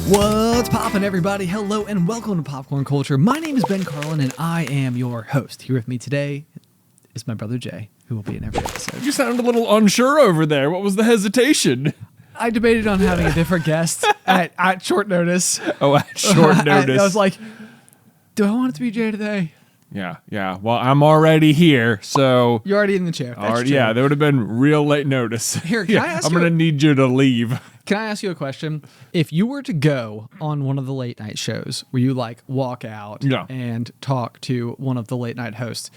What's poppin', everybody? Hello and welcome to Popcorn Culture. My name is Ben Carlin and I am your host. Here with me today is my brother Jay, who will be in every episode. You sound a little unsure over there. What was the hesitation? I debated on having a different guest at short notice. Oh, at short notice. I was like, do I want it to be Jay today? Yeah. Well, I'm already here, so... You're already in the chair. Yeah, that would have been real late notice. Here, can I ask I'm going to need you to leave. Can I ask you a question? If you were to go on one of the late night shows where you like walk out and talk to one of the late night hosts,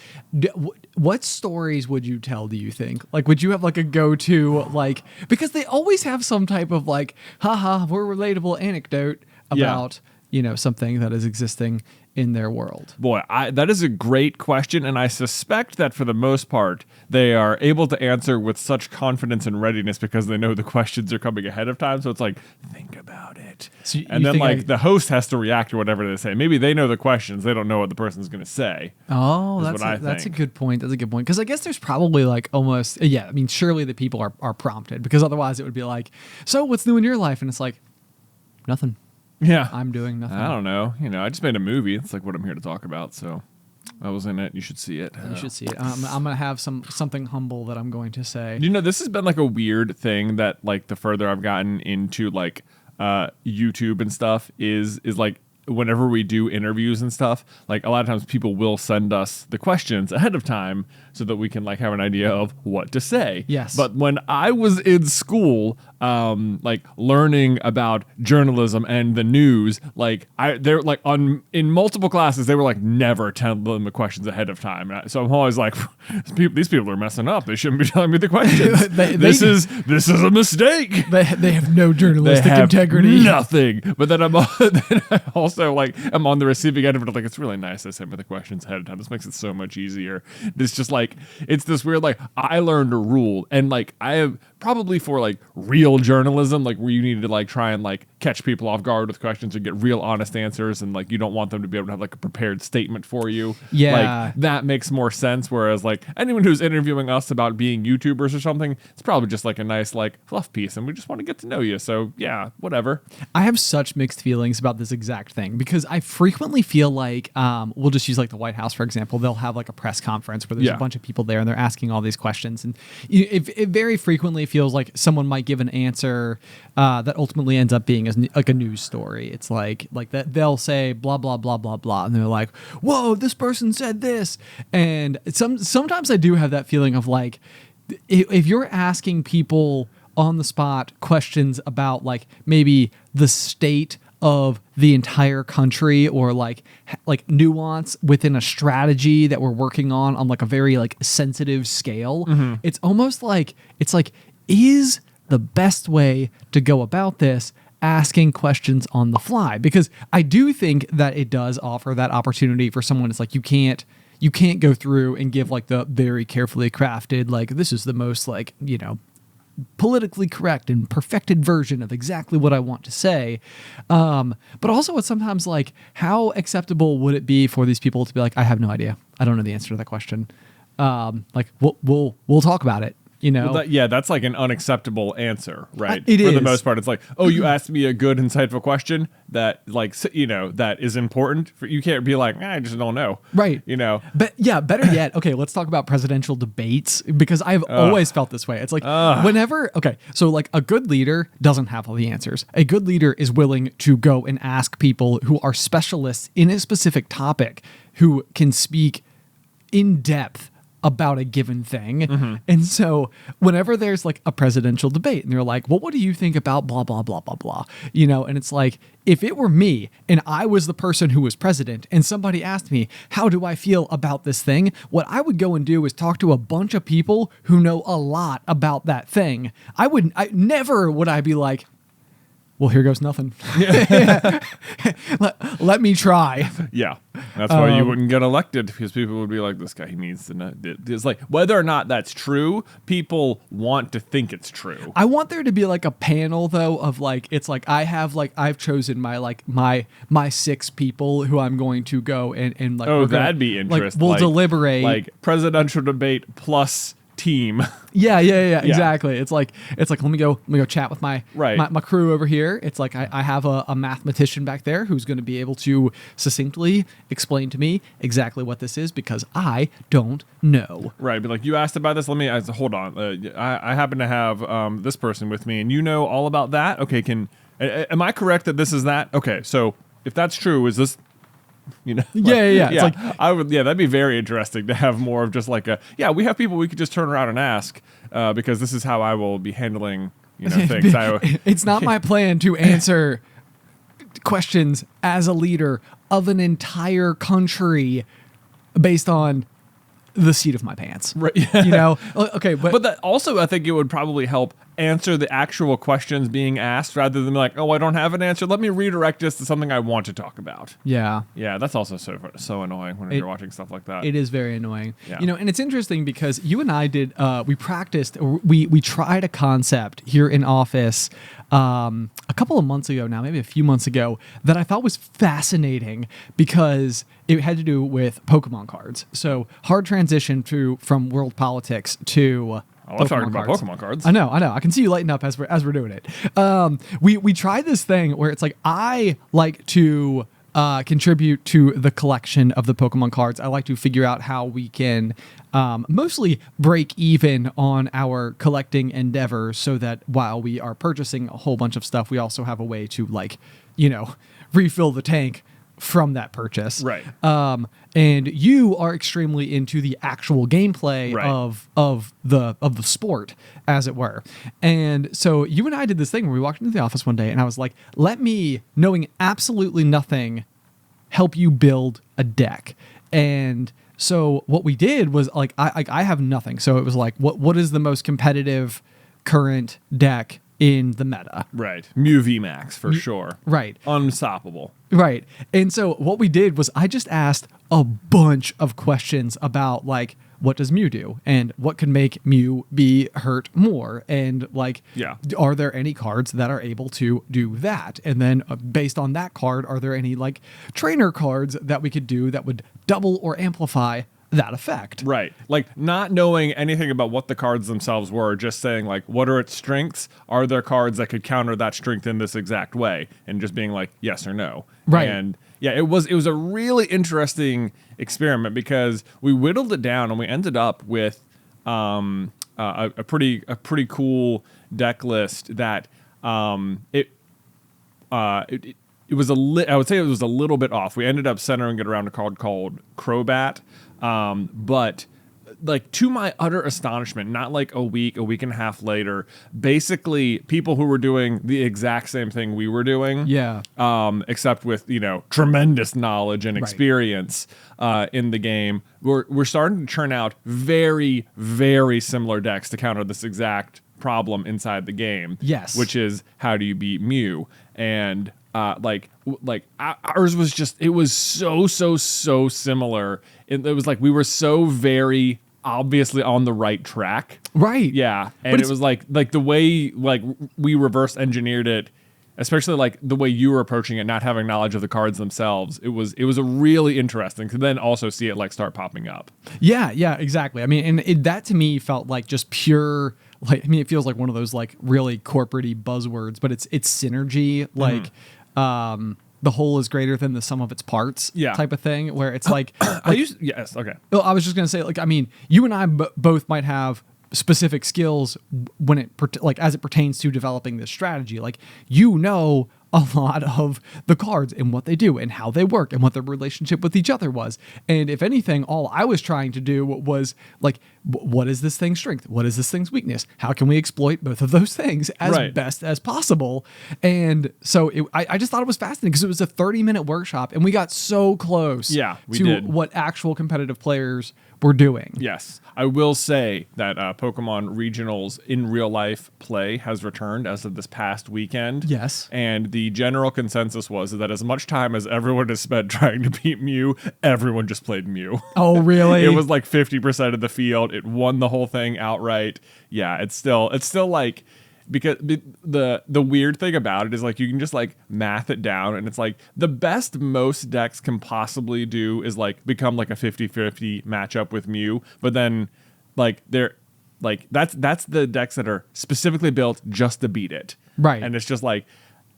what stories would you tell, do you think? Like, would you have like a go-to, like, because they always have some type of like, haha, we're relatable anecdote about, you know, something that is existing in their world? Boy, that is a great question, and I suspect that for the most part, they are able to answer with such confidence and readiness because they know the questions are coming ahead of time, so it's like, think about it. So and then like the host has to react to whatever they say. Maybe they know the questions, they don't know what the person's going to say. Oh, that's a good point. That's a good point. Because I guess there's probably like almost, I mean, surely the people are prompted, because otherwise it would be like, so what's new in your life? And it's like, nothing. Yeah. I'm doing nothing. I don't know. You know, I just made a movie. It's like what I'm here to talk about. So I was in it. You should see it. You should see it. I'm going to have something humble that I'm going to say. You know, this has been like a weird thing that like the further I've gotten into like YouTube and stuff is like whenever we do interviews and stuff, like a lot of times people will send us the questions ahead of time so that we can like have an idea of what to say. Yes. But when I was in school, like learning about journalism and the news, like they're like in multiple classes, they were like never telling them the questions ahead of time. So I'm always like, these people are messing up. They shouldn't be telling me the questions. This is a mistake. They have no journalistic integrity. Nothing. But then I also like I'm on the receiving end of it. Like it's really nice to send me the questions ahead of time. This makes it so much easier. It's just like it's this weird like I learned a rule, and like I have probably for like real journalism, like where you need to like try and like catch people off guard with questions or get real honest answers, and like you don't want them to be able to have like a prepared statement for you. Yeah, like that makes more sense. Whereas like anyone who's interviewing us about being YouTubers or something, it's probably just like a nice like fluff piece, and we just want to get to know you. So yeah, whatever. I have such mixed feelings about this exact thing because I frequently feel like we'll just use like the White House for example. They'll have like a press conference where there's a bunch of people there and they're asking all these questions, and it very frequently feels like someone might give an answer that ultimately ends up being like a news story. It's like that they'll say blah blah blah blah blah, and they're like, "Whoa, this person said this." And sometimes I do have that feeling of like, if you're asking people on the spot questions about like maybe the state of the entire country or like nuance within a strategy that we're working on like a very like sensitive scale, it's almost like is the best way to go about this asking questions on the fly? Because I do think that it does offer that opportunity for someone. It's like you can't go through and give like the very carefully crafted like this is the most like, you know, politically correct and perfected version of exactly what I want to say. But also it's sometimes like, how acceptable would it be for these people to be like, I have no idea. I don't know the answer to that question. Like we'll talk about it. You know, that's like an unacceptable answer, right? It For is. the most part, it's like, oh, you asked me a good, insightful question that, like, you know, that is important. You can't be like, I just don't know, right? You know, but yeah, better yet, okay, let's talk about presidential debates because I've always felt this way. It's like whenever, okay, so like a good leader doesn't have all the answers. A good leader is willing to go and ask people who are specialists in a specific topic, who can speak in depth about a given thing. And so whenever there's like a presidential debate and they're like, well, what do you think about blah, blah, blah, blah, blah, you know? And it's like, if it were me and I was the person who was president and somebody asked me, how do I feel about this thing? What I would go and do is talk to a bunch of people who know a lot about that thing. Never would I be like, well, here goes nothing. Let me try. Yeah. That's why you wouldn't get elected, because people would be like, this guy, he needs to know. It's like, whether or not that's true, people want to think it's true. I want there to be like a panel though of like, it's like I've chosen my 6 people who I'm going to go and like, that'd be interesting. Like, we'll deliberate. Like presidential debate plus team. Yeah, exactly. It's like let me go chat with my crew over here. It's like I have a mathematician back there who's going to be able to succinctly explain to me exactly what this is because I don't know. Right, but like you asked about this. Hold on. I happen to have this person with me, and you know all about that. Okay, am I correct that this is that? Okay, so if that's true, is this? You know, yeah. It's like I would. Yeah, that'd be very interesting to have more of just like we have people we could just turn around and ask because this is how I will be handling things. It's not my plan to answer questions as a leader of an entire country based on the seat of my pants. Right. Okay, but that also I think it would probably help answer the actual questions being asked rather than like, oh, I don't have an answer. Let me redirect this to something I want to talk about. Yeah. Yeah, that's also so annoying when you're watching stuff like that. It is very annoying. Yeah. And it's interesting because you and I did, we practiced, we tried a concept here in office a couple of months ago now, maybe a few months ago, that I thought was fascinating because it had to do with Pokemon cards. So hard transition from world politics to I'm talking about Pokemon cards. I know. I can see you lighting up as we're doing it. We tried this thing where it's like I like to contribute to the collection of the Pokemon cards. I like to figure out how we can mostly break even on our collecting endeavors so that while we are purchasing a whole bunch of stuff, we also have a way to refill the tank from that purchase. Right. And you are extremely into the actual gameplay of the sport, as it were. And so you and I did this thing where we walked into the office one day and I was like, let me, knowing absolutely nothing, help you build a deck. And so what we did was like, I have nothing. So it was like, what is the most competitive current deck in the meta? Right. Mew VMAX for sure. Right. Unstoppable. Right. And so what we did was I just asked a bunch of questions about like, what does Mew do? And what can make Mew be hurt more? And like, are there any cards that are able to do that? And then based on that card, are there any like trainer cards that we could do that would double or amplify that effect? Right. Like not knowing anything about what the cards themselves were, just saying like, what are its strengths? Are there cards that could counter that strength in this exact way? And just being like, yes or no. Right. And yeah, it was a really interesting experiment because we whittled it down and we ended up with a pretty cool deck list that it was I would say it was a little bit off. We ended up centering it around a card called Crobat. But like to my utter astonishment, not like a week and a half later, basically people who were doing the exact same thing we were doing, except with, tremendous knowledge and experience in the game, we're starting to churn out very, very similar decks to counter this exact problem inside the game. Yes. Which is, how do you beat Mew? And ours was just, it was so similar. It was like we were so very obviously on the right track. Right. Yeah. And it was like the way like we reverse engineered it, especially like the way you were approaching it, not having knowledge of the cards themselves. It was a really interesting to then also see it like start popping up. Yeah, exactly. I mean, and that to me felt like just pure, like, I mean, it feels like one of those like really corporate-y buzzwords, but it's synergy, like, the whole is greater than the sum of its parts type of thing, where it's like, yes. Okay. Well, I was just going to say, like, I mean, you and I both might have specific skills when it as it pertains to developing this strategy. Like, a lot of the cards and what they do and how they work and what their relationship with each other was. And if anything, all I was trying to do was like, what is this thing's strength? What is this thing's weakness? How can we exploit both of those things as best as possible? And so I just thought it was fascinating because it was a 30-minute workshop and we got so close to what actual competitive players were doing. Yes. I will say that Pokemon Regionals in real life play has returned as of this past weekend. Yes. And the general consensus was that as much time as everyone has spent trying to beat Mew, everyone just played Mew. Oh, really? It was like 50% of the field. It won the whole thing outright. Yeah, it's still like, because the weird thing about it is like you can just like math it down and it's like the best most decks can possibly do is like become like a 50-50 matchup with Mew, but then like like that's the decks that are specifically built just to beat it. Right. And it's just like,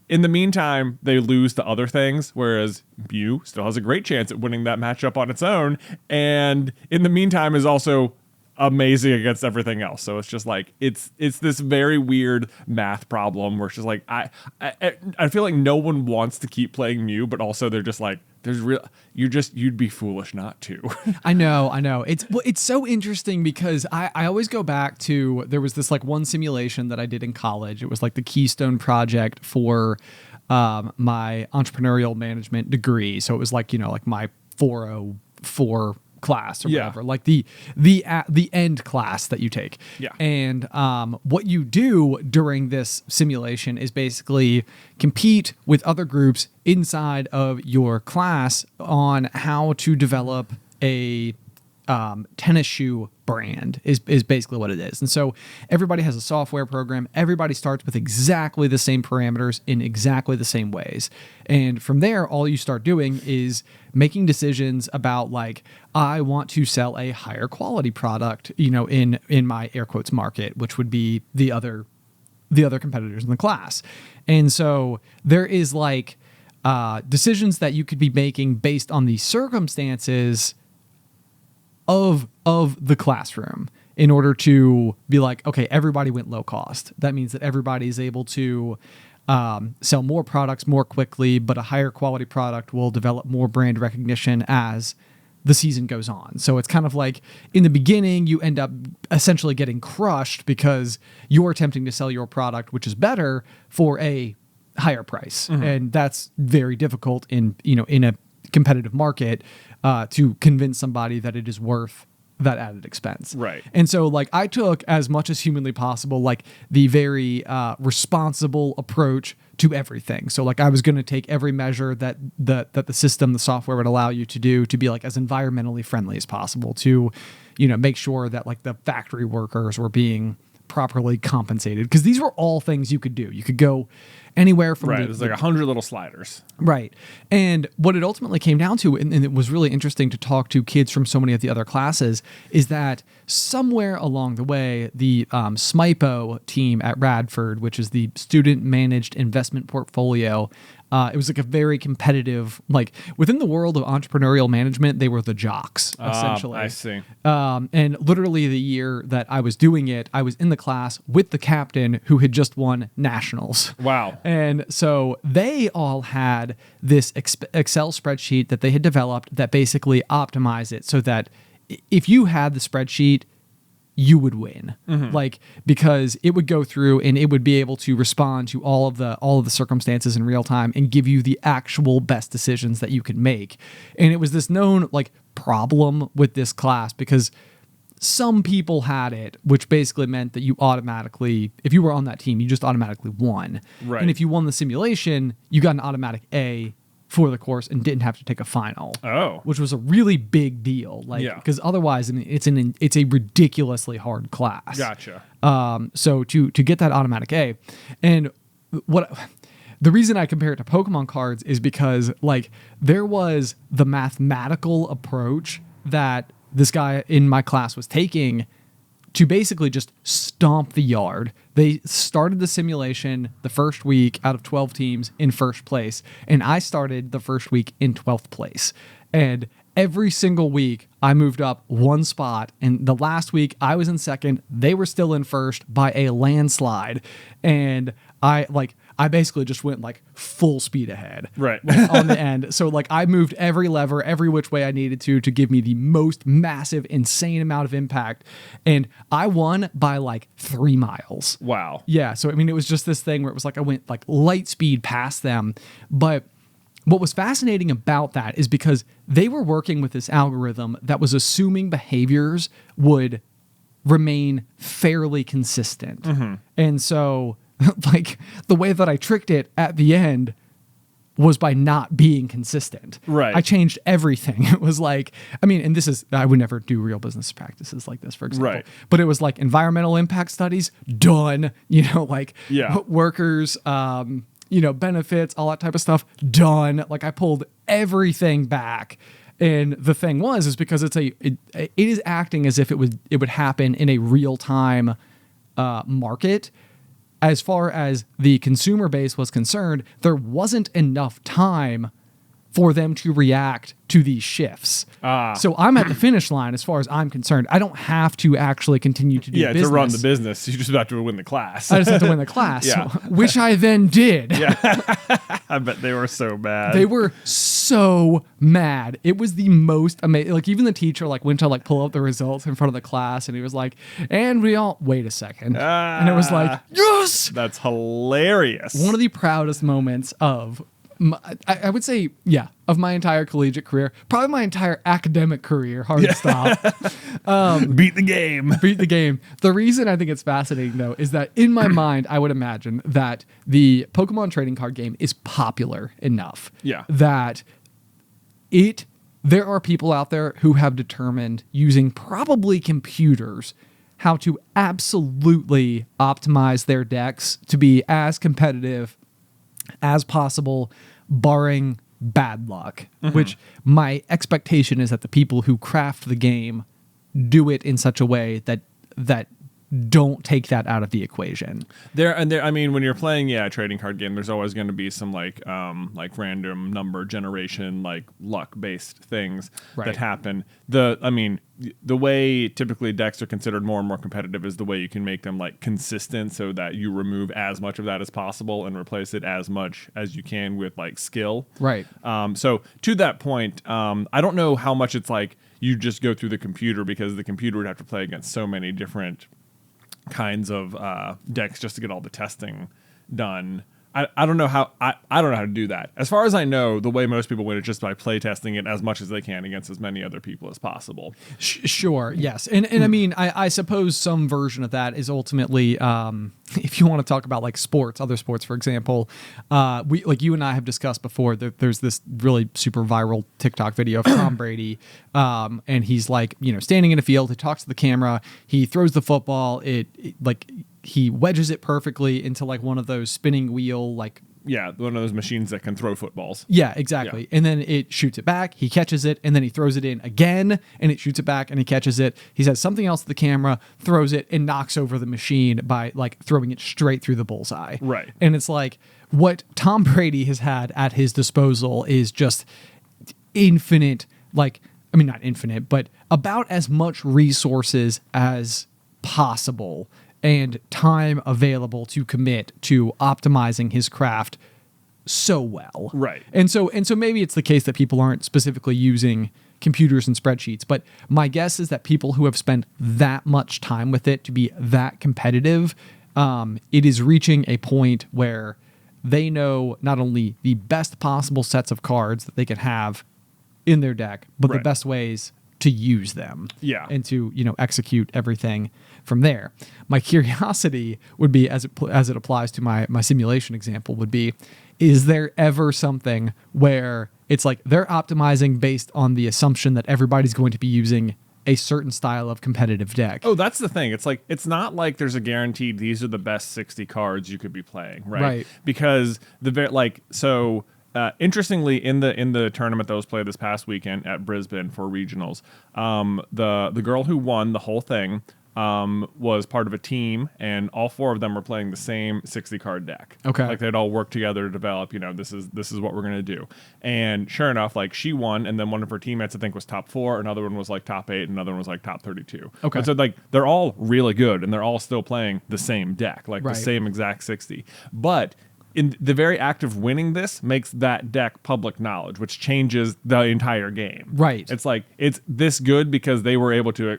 in the meantime, they lose to other things, whereas Mew still has a great chance at winning that matchup on its own. And in the meantime is also amazing against everything else. So it's just like, it's this very weird math problem where it's just like, I feel like no one wants to keep playing Mew, but also they're just like, you'd be foolish not to. I know. It's so interesting because I always go back to, there was this like one simulation that I did in college. It was like the Keystone project for my entrepreneurial management degree. So it was like, like my 404 class or whatever, like the end class that you take. Yeah. And what you do during this simulation is basically compete with other groups inside of your class on how to develop a tennis shoe brand is basically what it is. And so everybody has a software program. Everybody starts with exactly the same parameters in exactly the same ways. And from there, all you start doing is making decisions about like, I want to sell a higher quality product, in my air quotes market, which would be the other competitors in the class. And so there is like decisions that you could be making based on the circumstances of the classroom in order to be like, okay, everybody went low cost. That means that everybody is able to sell more products more quickly, but a higher quality product will develop more brand recognition as the season goes on. So it's kind of like in the beginning, you end up essentially getting crushed because you're attempting to sell your product, which is better, for a higher price. Mm-hmm. And that's very difficult in a competitive market to convince somebody that it is worth that added expense. Right. And so like I took as much as humanly possible, like the very responsible approach to everything. So like I was going to take every measure that the system, the software would allow you to do to be like as environmentally friendly as possible, to, make sure that like the factory workers were being properly compensated, because these were all things you could do. You could go anywhere from there's like 100 little sliders. Right. And what it ultimately came down to, and it was really interesting to talk to kids from so many of the other classes, is that somewhere along the way, the SMIPO team at Radford, which is the Student Managed Investment Portfolio, it was like a very competitive, like within the world of entrepreneurial management, they were the jocks, essentially. I see. And literally the year that I was doing it, I was in the class with the captain who had just won nationals. Wow. And so they all had this Excel spreadsheet that they had developed that basically optimized it so that if you had the spreadsheet, you would win. Mm-hmm. Like, because it would go through and it would be able to respond to all of the circumstances in real time and give you the actual best decisions that you could make. And it was this known like problem with this class because some people had it, which basically meant that you automatically, if you were on that team, you just automatically won. Right. And if you won the simulation, you got an automatic A for the course and didn't have to take a final. Oh. Which was a really big deal. Like, because otherwise, I mean, it's a ridiculously hard class. Gotcha. So to get that automatic A, and the reason I compare it to Pokemon cards is because like there was the mathematical approach that this guy in my class was taking to basically just stomp the yard. They started the simulation the first week out of 12 teams in first place, and I started the first week in 12th place. And every single week, I moved up one spot, and the last week, I was in second. They were still in first by a landslide, and I basically just went like full speed ahead. Right. On the end. So like I moved every lever, every which way I needed to give me the most massive, insane amount of impact. And I won by like 3 miles. Wow. Yeah. So, I mean, it was just this thing where it was like I went like light speed past them. But what was fascinating about that is because they were working with this algorithm that was assuming behaviors would remain fairly consistent. Mm-hmm. And so like the way that I tricked it at the end was by not being consistent. Right. I changed everything. It was like, I mean, and I would never do real business practices like this, for example. Right. But it was like environmental impact studies done, like workers, benefits, all that type of stuff done. Like I pulled everything back And the thing is because it is acting as if it would happen in a real time market. As far as the consumer base was concerned, there wasn't enough time for them to react to these shifts. So I'm at the finish line as far as I'm concerned. I don't have to actually continue to do business. To run the business. You're just about to win the class. I just have to win the class, which I then did. Yeah. I bet they were so mad. They were so mad. It was the most amazing. Like, even the teacher went to pull up the results in front of the class, and he was like, and we all, wait a second. And it was like, yes! That's hilarious. One of the proudest moments of I would say, of my entire collegiate career, probably my entire academic career, hard to stop. Beat the game. Beat the game. The reason I think it's fascinating, though, is that in my mind, I would imagine that the Pokemon trading card game is popular enough that there are people out there who have determined, using probably computers, how to absolutely optimize their decks to be as competitive as possible, barring bad luck, which my expectation is that the people who craft the game do it in such a way that don't take that out of the equation. I mean, when you're playing a trading card game, there's always going to be some like random number generation, luck based things that happen. The way typically decks are considered more and more competitive is the way you can make them consistent, so that you remove as much of that as possible and replace it as much as you can with skill. Right. So to that point, I don't know how much it's you just go through the computer, because the computer would have to play against so many different kinds of decks just to get all the testing done. I don't know how I don't know how to do that. As far as I know, the way most people win is just by play testing it as much as they can against as many other people as possible. Sure, yes. And I mean, I suppose some version of that is ultimately, if you want to talk about sports, other sports, for example, we you and I have discussed before, there's this really super viral TikTok video of Tom Brady, and he's standing in a field, he talks to the camera, he throws the football, he wedges it perfectly into one of those spinning wheel, one of those machines that can throw footballs. Yeah, exactly. Yeah. And then it shoots it back, he catches it, and then he throws it in again, and it shoots it back, and he catches it. He says something else to the camera, throws it, and knocks over the machine by throwing it straight through the bullseye. Right. And it's what Tom Brady has had at his disposal is just infinite, not infinite, but about as much resources as possible and time available to commit to optimizing his craft so well. Right. And so maybe it's the case that people aren't specifically using computers and spreadsheets, but my guess is that people who have spent that much time with it to be that competitive, it is reaching a point where they know not only the best possible sets of cards that they can have in their deck, but the best ways to use them. Yeah. And to, execute everything from there. My curiosity would be, as it applies to my simulation example, would be, is there ever something where it's they're optimizing based on the assumption that everybody's going to be using a certain style of competitive deck? Oh, that's the thing. It's it's not there's a guaranteed these are the best 60 cards you could be playing, right? Right. Because interestingly, in the tournament that was played this past weekend at Brisbane for regionals, the girl who won the whole thing was part of a team, and all four of them were playing the same 60 card deck. Okay. They'd all worked together to develop, this is what we're going to do. And sure enough, she won, and then one of her teammates, I think, was top 4, another one was top 8, another one was top 32. Okay. And so they're all really good, and they're all still playing the same deck, the same exact 60. But in the very act of winning this makes that deck public knowledge, which changes the entire game. Right. It's it's this good because they were able to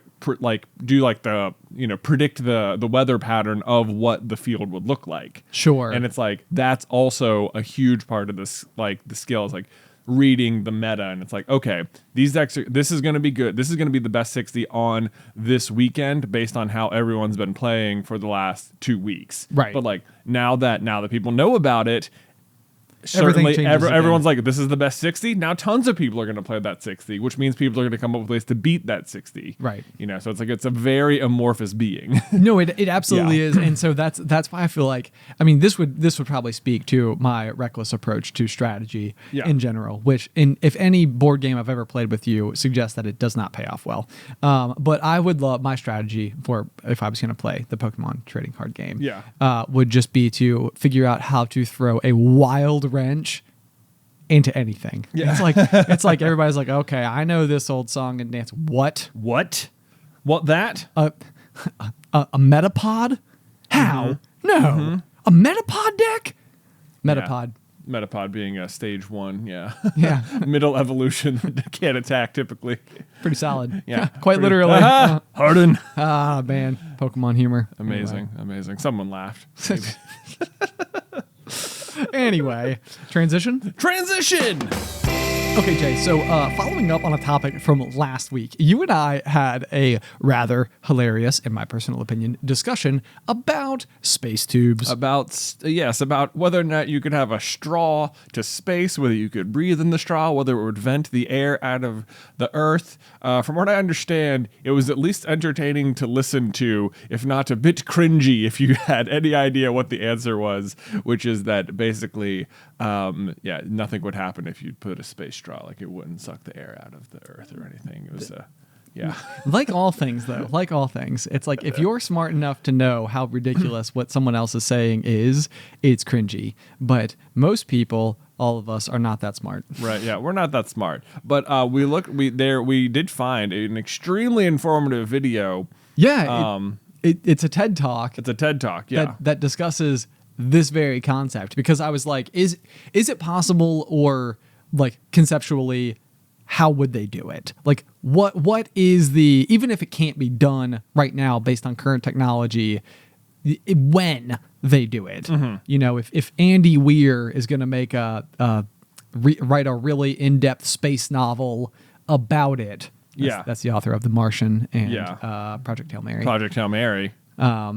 do the predict the weather pattern of what the field would look like. Sure. And it's that's also a huge part of this, the skill is reading the meta, and it's okay, these decks this is going to be good, this is going to be the best 60 on this weekend based on how everyone's been playing for the last 2 weeks. Right. But now that people know about it, certainly changes again. everyone's like, this is the best 60. Now tons of people are going to play that 60, which means people are going to come up with ways to beat that 60. Right. So it's like it's a very amorphous being. No, it absolutely is, and so that's why I feel like, I mean, this would probably speak to my reckless approach to strategy in general, which if any board game I've ever played with you suggests that it does not pay off well. But I would love my strategy for if I was going to play the Pokemon trading card game. Would just be to figure out how to throw a wild wrench into anything. It's like everybody's like, okay, I know this old song and dance. What that? A Metapod? How? No. A Metapod deck? Metapod being a stage 1, Yeah. middle evolution that can't attack typically. Pretty solid. Yeah. Quite literally. Harden. Man. Pokemon humor. Amazing. Someone laughed. Anyway, transition. Okay, Jay, so following up on a topic from last week, you and I had a rather hilarious, in my personal opinion, discussion about space tubes. About whether or not you could have a straw to space, whether you could breathe in the straw, whether it would vent the air out of the earth. From what I understand, it was at least entertaining to listen to, if not a bit cringy, if you had any idea what the answer was, which is that basically, nothing would happen if you put a space straw. Like it wouldn't suck the air out of the earth or anything. It was Like all things, though, it's like if you're smart enough to know how ridiculous what someone else is saying is, it's cringy. But most people, all of us, are not that smart. Right? Yeah, we're not that smart. But we did find an extremely informative video. Yeah, it's a TED Talk. It's a TED Talk. Yeah, that discusses this very concept, because I was like, is it possible, or like conceptually, how would they do it? Like what is even if it can't be done right now based on current technology, when they do it, if Andy Weir is going to make write a really in-depth space novel about it, that's the author of The Martian and Project Hail Mary.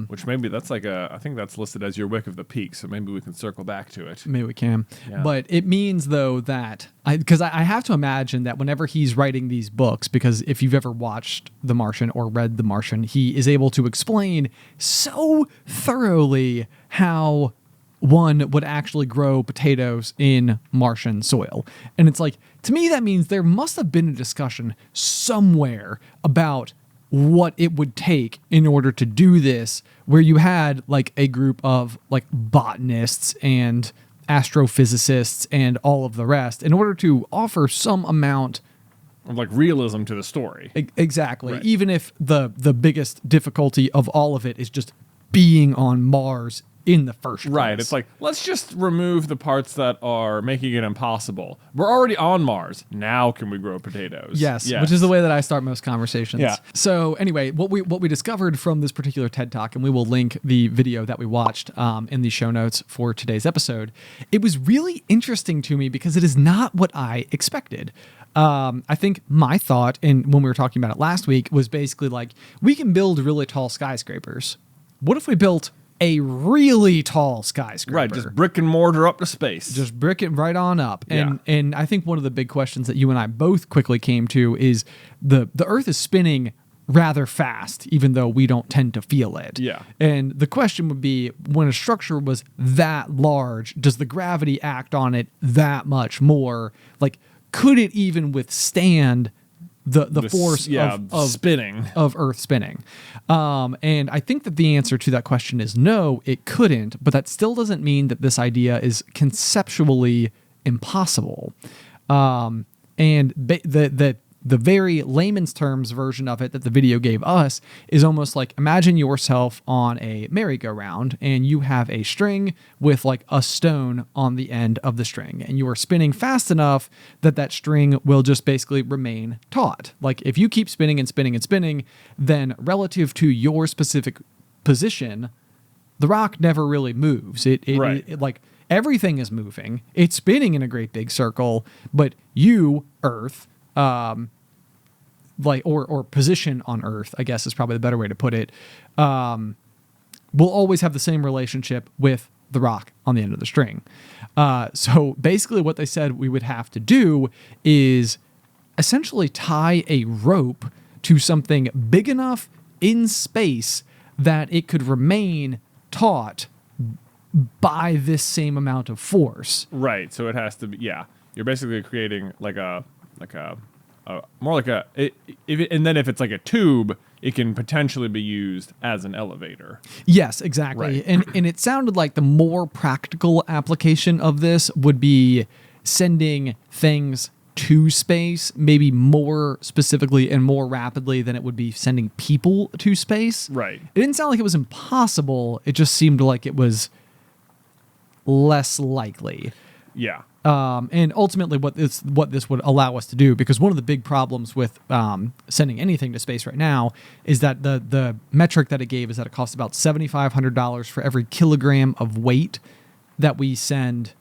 Which maybe that's I think that's listed as your Wick of the Peak, so maybe we can circle back to it. Maybe we can. Yeah. But it means, though, that because I have to imagine that whenever he's writing these books, because if you've ever watched The Martian or read The Martian, he is able to explain so thoroughly how one would actually grow potatoes in Martian soil. And it's like, to me, that means there must have been a discussion somewhere about what it would take in order to do this, where you had like a group of like botanists and astrophysicists and all of the rest in order to offer some amount of like realism to the story. Exactly. Right. Even if the biggest difficulty of all of it is just being on Mars in the first place. Right. It's like, let's just remove the parts that are making it impossible. We're already on Mars. Now can we grow potatoes? Yes. Which is the way that I start most conversations. Yeah. So anyway, what we discovered from this particular TED Talk, and we will link the video that we watched in the show notes for today's episode, it was really interesting to me because it is not what I expected. I think my thought, and when we were talking about it last week, was basically like, we can build really tall skyscrapers. What if we built a really tall skyscraper? Right, just brick and mortar up to space. Just brick it right on up. And I think one of the big questions that you and I both quickly came to is the Earth is spinning rather fast, even though we don't tend to feel it. Yeah. And the question would be, when a structure was that large, does the gravity act on it that much more? Like, could it even withstand the force of spinning of Earth spinning? And I think that the answer to that question is no, it couldn't, but that still doesn't mean that this idea is conceptually impossible. And the very layman's terms version of it that the video gave us is almost like, imagine yourself on a merry-go-round and you have a string with like a stone on the end of the string, and you are spinning fast enough that that string will just basically remain taut. Like if you keep spinning and spinning and spinning, then relative to your specific position, the rock never really moves. It like everything is moving. It's spinning in a great big circle, but you, Earth, or position on Earth, I guess is probably the better way to put it, will always have the same relationship with the rock on the end of the string. So basically what they said we would have to do is essentially tie a rope to something big enough in space that it could remain taut by this same amount of force. Right. So it has to be, yeah. You're basically creating more like a, and then if it's like a tube, it can potentially be used as an elevator. Yes, exactly. Right. And it sounded like the more practical application of this would be sending things to space, maybe more specifically and more rapidly than it would be sending people to space. Right. It didn't sound like it was impossible. It just seemed like it was less likely. Yeah. And ultimately what this would allow us to do, because one of the big problems with sending anything to space right now is that the metric that it gave is that it costs about $7,500 for every kilogram of weight that we send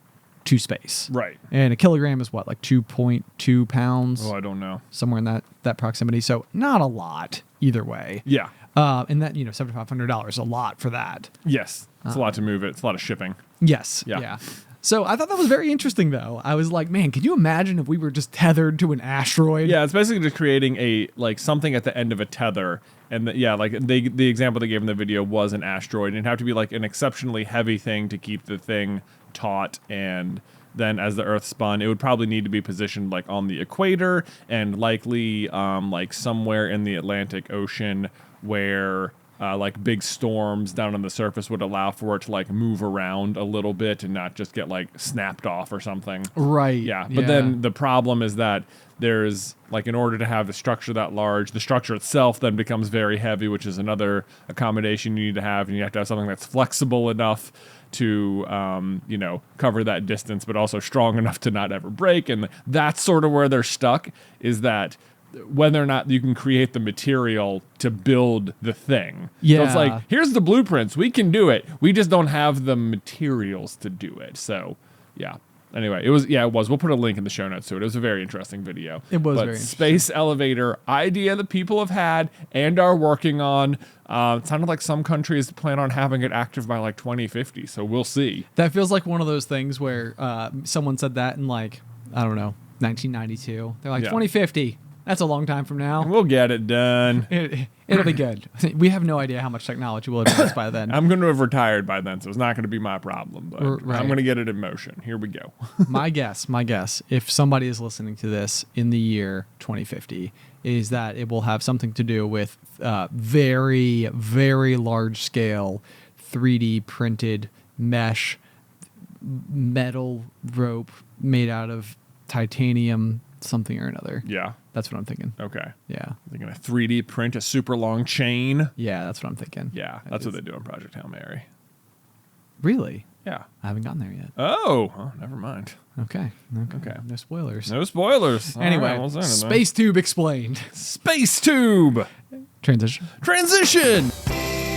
to space. Right. And a kilogram is what, like 2.2 pounds? Oh, I don't know. Somewhere in that proximity. So not a lot either way. Yeah. And that, $7,500 is a lot for that. Yes. It's a lot to move it. It's a lot of shipping. Yes. Yeah. Yeah. So I thought that was very interesting, though. I was like, man, could you imagine if we were just tethered to an asteroid? Yeah, it's basically just creating something at the end of a tether. And the example they gave in the video was an asteroid. And it'd have to be like an exceptionally heavy thing to keep the thing taut. And then as the Earth spun, it would probably need to be positioned like on the equator and likely like somewhere in the Atlantic Ocean where like big storms down on the surface would allow for it to like move around a little bit and not just get like snapped off or something. Right. Yeah. But then the problem is that there's like, in order to have the structure that large, the structure itself then becomes very heavy, which is another accommodation you need to have. And you have to have something that's flexible enough to, cover that distance, but also strong enough to not ever break. And that's sort of where they're stuck, is that whether or not you can create the material to build the thing. Yeah. So it's like, here's the blueprints. We can do it. We just don't have the materials to do it. So, yeah. Anyway, it was. We'll put a link in the show notes to it. It was a very interesting video. It was very interesting. Space elevator idea that people have had and are working on. It sounded like some countries plan on having it active by like 2050. So we'll see. That feels like one of those things where someone said that in like, I don't know, 1992. They're like, 2050. That's a long time from now. We'll get it done. It'll be good. We have no idea how much technology will advance by then. I'm going to have retired by then, so it's not going to be my problem. But Right. I'm going to get it in motion. Here we go. My guess, if somebody is listening to this in the year 2050, is that it will have something to do with very, very large scale 3D printed mesh metal rope made out of titanium something or another. Yeah. That's what I'm thinking. Okay. Yeah. They're going to 3D print a super long chain. Yeah, that's what I'm thinking. Yeah, that's what they do in Project Hail Mary. Really? Yeah. I haven't gotten there yet. Oh, never mind. Okay. Okay. No spoilers. No spoilers. Anyway, All right, well, Space Tube explained. Space tube. Transition.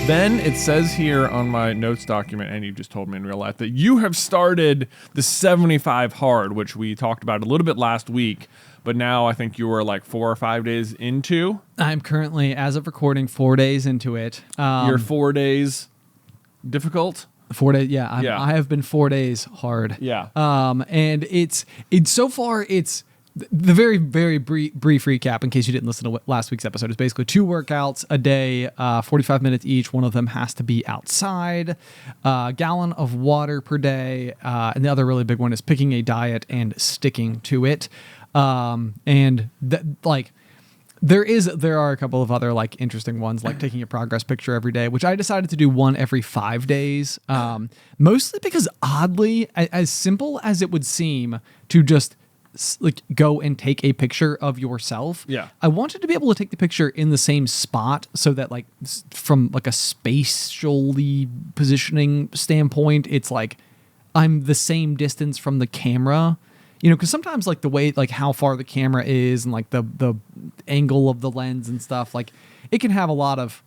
Ben, it says here on my notes document, and you just told me in real life, that you have started the 75 hard, which we talked about a little bit last week, but now I think you were like 4 or 5 days into. I'm currently, as of recording, 4 days into it. You're 4 days difficult? 4 days, yeah. I have been 4 days hard. Yeah. And it's so far, it's the very, very brief recap, in case you didn't listen to last week's episode, is basically 2 workouts a day, 45 minutes each. One of them has to be outside, a gallon of water per day. And the other really big one is picking a diet and sticking to it. There are a couple of other like interesting ones, like taking a progress picture every day, which I decided to do one every 5 days. Mostly because oddly, as simple as it would seem to just like go and take a picture of yourself. Yeah. I wanted to be able to take the picture in the same spot so that like from like a spatially positioning standpoint, it's like I'm the same distance from the camera. Because sometimes like the way, like how far the camera is and like the angle of the lens and stuff, like it can have a lot of,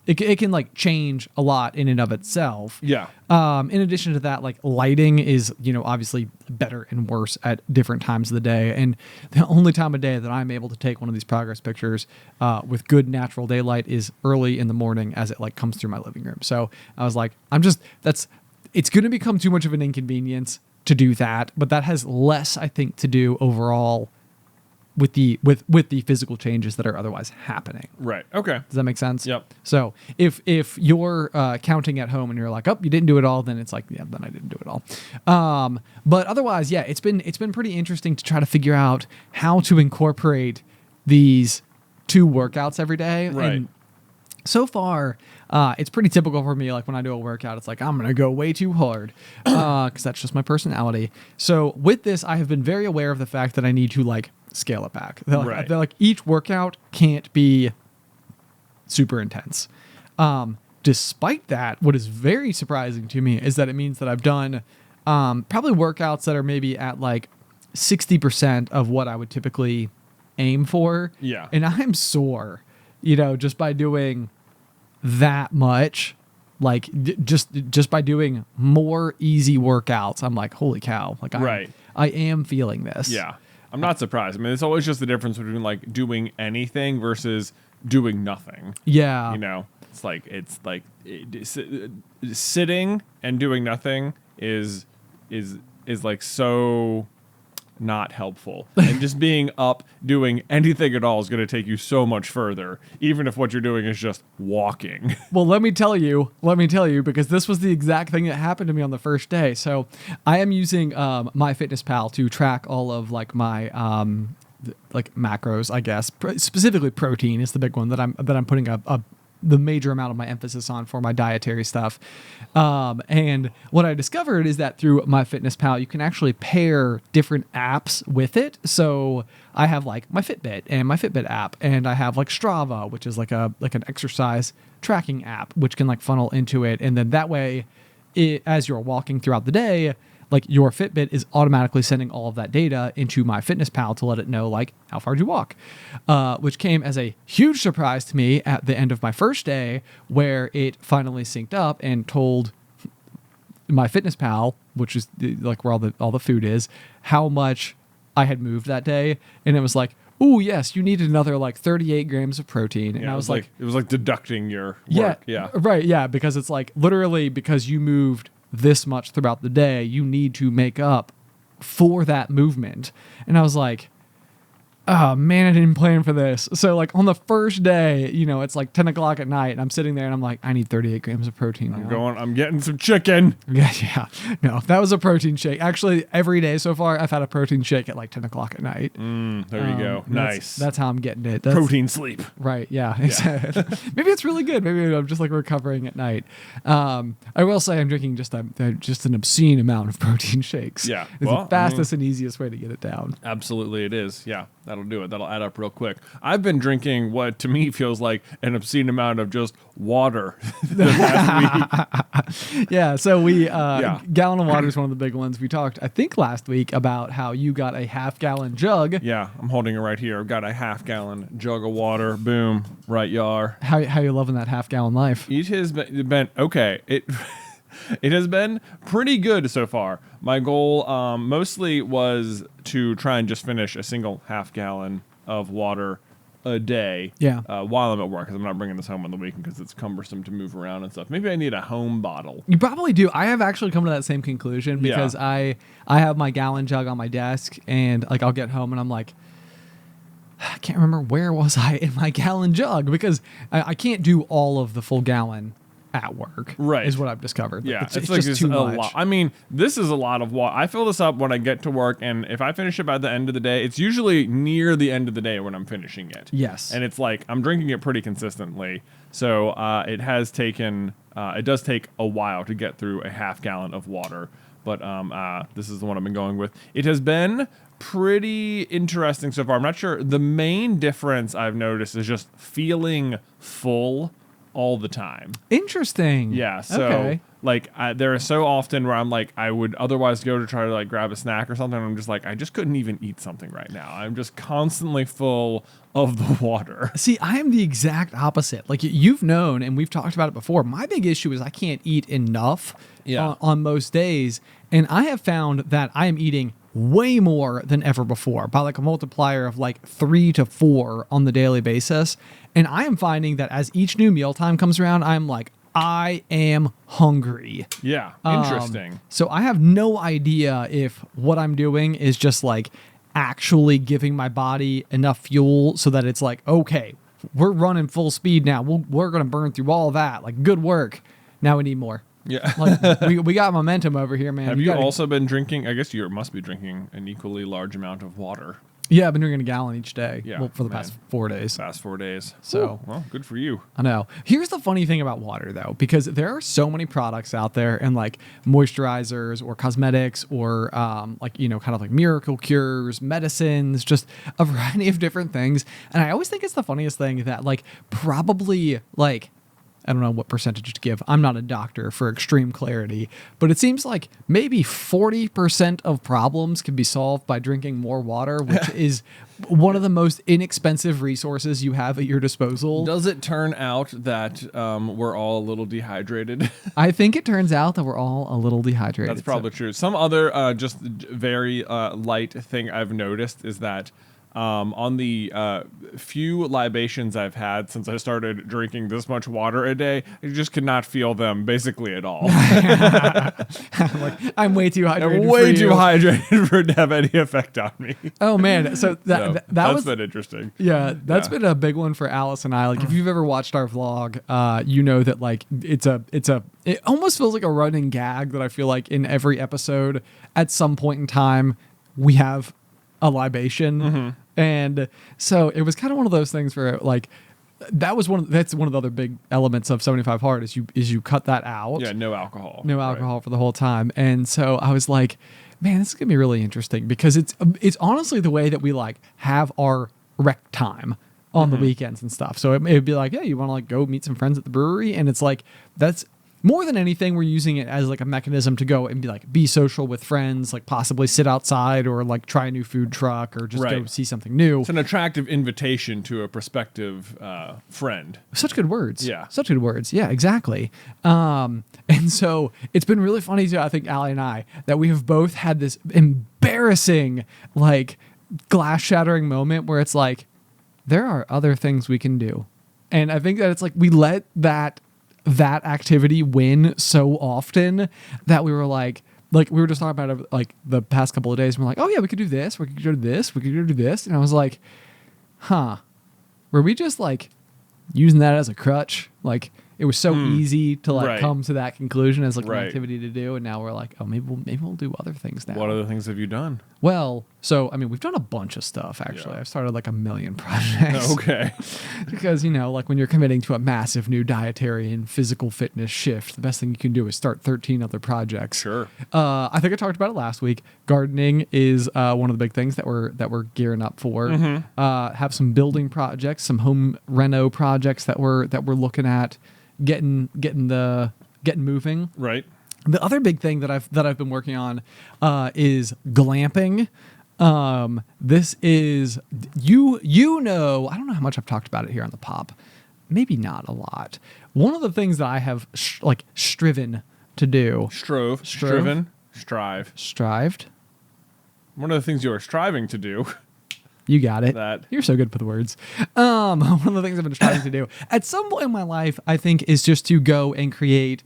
it can like change a lot in and of itself. Yeah. In addition to that, like lighting is, obviously better and worse at different times of the day. And the only time of day that I'm able to take one of these progress pictures with good natural daylight is early in the morning as it like comes through my living room. So I was like, it's going to become too much of an inconvenience to do that, but that has less, I think, to do overall with the physical changes that are otherwise happening. Right. Okay. Does that make sense? Yep. So if you're counting at home and you're like, oh, you didn't do it all, then it's like, yeah, then I didn't do it all. But otherwise, yeah, it's been pretty interesting to try to figure out how to incorporate these 2 workouts every day. Right. And so far, it's pretty typical for me. Like when I do a workout, it's like, I'm going to go way too hard because that's just my personality. So with this, I have been very aware of the fact that I need to like scale it back. They're like each workout can't be super intense. Despite that, what is very surprising to me is that it means that I've done probably workouts that are maybe at like 60% of what I would typically aim for. Yeah. And I'm sore, just by doing that much, like just by doing more easy workouts. I'm like, holy cow. Like I am feeling this. Yeah. I'm not surprised. I mean, it's always just the difference between like doing anything versus doing nothing. Yeah. It's like sitting and doing nothing is like so not helpful. And just being up doing anything at all is going to take you so much further, even if what you're doing is just walking. Well, let me tell you, because this was the exact thing that happened to me on the first day. So I am using MyFitnessPal to track all of like my like macros, I guess. Specifically protein is the big one that I'm putting the major amount of my emphasis on for my dietary stuff. And what I discovered is that through MyFitnessPal, you can actually pair different apps with it. So I have like my Fitbit and my Fitbit app, and I have like Strava, which is like an exercise tracking app, which can like funnel into it. And then that way, as you're walking throughout the day, like your Fitbit is automatically sending all of that data into MyFitnessPal to let it know like how far you walk, which came as a huge surprise to me at the end of my first day, where it finally synced up and told MyFitnessPal, which is like where all the food is, how much I had moved that day, and it was like, oh yes, you needed another like 38 grams of protein, and I was like, it was like deducting your work. Because it's like literally because you moved this much throughout the day, you need to make up for that movement. And I was like, oh man, I didn't plan for this. So like on the first day, it's like 10 o'clock at night and I'm sitting there and I'm like, I need 38 grams of protein. I'm getting some chicken. Yeah. No, that was a protein shake. Actually, every day so far, I've had a protein shake at like 10 o'clock at night. There you go. Nice. That's how I'm getting it. Protein sleep. Right. Yeah. Maybe it's really good. Maybe I'm just like recovering at night. I will say I'm drinking just an obscene amount of protein shakes. Yeah. It's the fastest and easiest way to get it down. Absolutely it is. Yeah. That'll do it. That'll add up real quick. I've been drinking what to me feels like an obscene amount of just water the past week. Yeah. So gallon of water is one of the big ones. We talked, I think, last week about how you got a half-gallon jug. Yeah. I'm holding it right here. I've got a half-gallon jug of water. Boom. Right, yar. How you loving that half-gallon life? It has been okay. It has been pretty good so far. My goal mostly was to try and just finish a single half-gallon of water a day while I'm at work, because I'm not bringing this home on the weekend because it's cumbersome to move around and stuff. Maybe I need a home bottle. You probably do. I have actually come to that same conclusion because I have my gallon jug on my desk, and like I'll get home and I'm like, I can't remember where was I in my gallon jug, because I can't do all of the full gallon at work, right? Is what I've discovered. Yeah, it's like just too much. Lot. I mean, this is a lot of water. I fill this up when I get to work, and if I finish it by the end of the day, it's usually near the end of the day when I'm finishing it. Yes, and it's like I'm drinking it pretty consistently. So it does take a while to get through a half gallon of water. But this is the one I've been going with. It has been pretty interesting so far. I'm not sure. The main difference I've noticed is just feeling full all the time. Interesting. Yeah. So like there are so often where I'm like, I would otherwise go to try to like grab a snack or something. And I'm just like, I just couldn't even eat something right now. I'm just constantly full of the water. See, I am the exact opposite. Like you've known, and we've talked about it before. My big issue is I can't eat enough on most days. And I have found that I am eating way more than ever before, by like a multiplier of like 3 to 4 on the daily basis. And I am finding that as each new mealtime comes around, I'm like, I am hungry. Yeah, interesting. So I have no idea if what I'm doing is just like actually giving my body enough fuel so that it's like, okay, we're running full speed now. We're going to burn through all that. Like, good work. Now we need more. Yeah. Like, we got momentum over here, man. Have you also been drinking? I guess you must be drinking an equally large amount of water. Yeah, I've been drinking a gallon each day. Yeah, well, for the past 4 days. Past 4 days. So, ooh, well, good for you. I know. Here's the funny thing about water, though, because there are so many products out there, and like moisturizers or cosmetics or like, you know, kind of like miracle cures, medicines, just a variety of different things. And I always think it's the funniest thing that like probably like, I don't know what percentage to give. I'm not a doctor for extreme clarity, but it seems like maybe 40% of problems can be solved by drinking more water, which is one of the most inexpensive resources you have at your disposal. Does it turn out that we're all a little dehydrated? I think it turns out that we're all a little dehydrated. That's probably true. Some other just very light thing I've noticed is that on the few libations I've had since I started drinking this much water a day, I just could not feel them basically at all. I'm way too hydrated. I'm way too hydrated for it to have any effect on me. Oh man, so that's been interesting. Yeah, that's been a big one for Alice and I. Like, if you've ever watched our vlog, you know that like it almost feels like a running gag that I feel like in every episode at some point in time we have a libation. Mm-hmm. And so it was kind of one of those things where like that's one of the other big elements of 75 Hard is you cut that out. Yeah, no alcohol. No alcohol for the whole time. And so I was like, man, this is going to be really interesting because it's honestly the way that we like have our rec time on the weekends and stuff. So it'd be like, yeah, you want to like go meet some friends at the brewery, and it's like that's more than anything, we're using it as like a mechanism to go and be social with friends, like possibly sit outside or like try a new food truck or just go see something new. It's an attractive invitation to a prospective friend. Such good words. Yeah. Such good words. Yeah, exactly. And so it's been really funny too, I think, Allie and I, that we have both had this embarrassing, like glass shattering moment where it's like, there are other things we can do. And I think that it's like we let that activity win so often that we were like we were just talking about it like the past couple of days. And we're like, oh yeah, we could do this. We could go to this. We could go do this. And I was like, were we just like using that as a crutch? Like it was so easy to like come to that conclusion as like an activity to do. And now we're like, oh, maybe we'll do other things now. What other things have you done? Well, so, I mean, we've done a bunch of stuff, actually. I've started like a million projects. Okay. Because, you know, like when you're committing to a massive new dietary and physical fitness shift, the best thing you can do is start 13 other projects. Sure. I think I talked about it last week. Gardening is one of the big things that we're gearing up for. Mm-hmm. Have some building projects, some home reno projects that we're looking at getting moving. Right. The other big thing that I've been working on is glamping. This is you know, I don't know how much I've talked about it here on the pop. Maybe not a lot. One of the things that I have striven to do. Strived. One of the things you are striving to do. You got it. That. You're so good with the words. One of the things I've been trying to do at some point in my life, I think, is just to go and create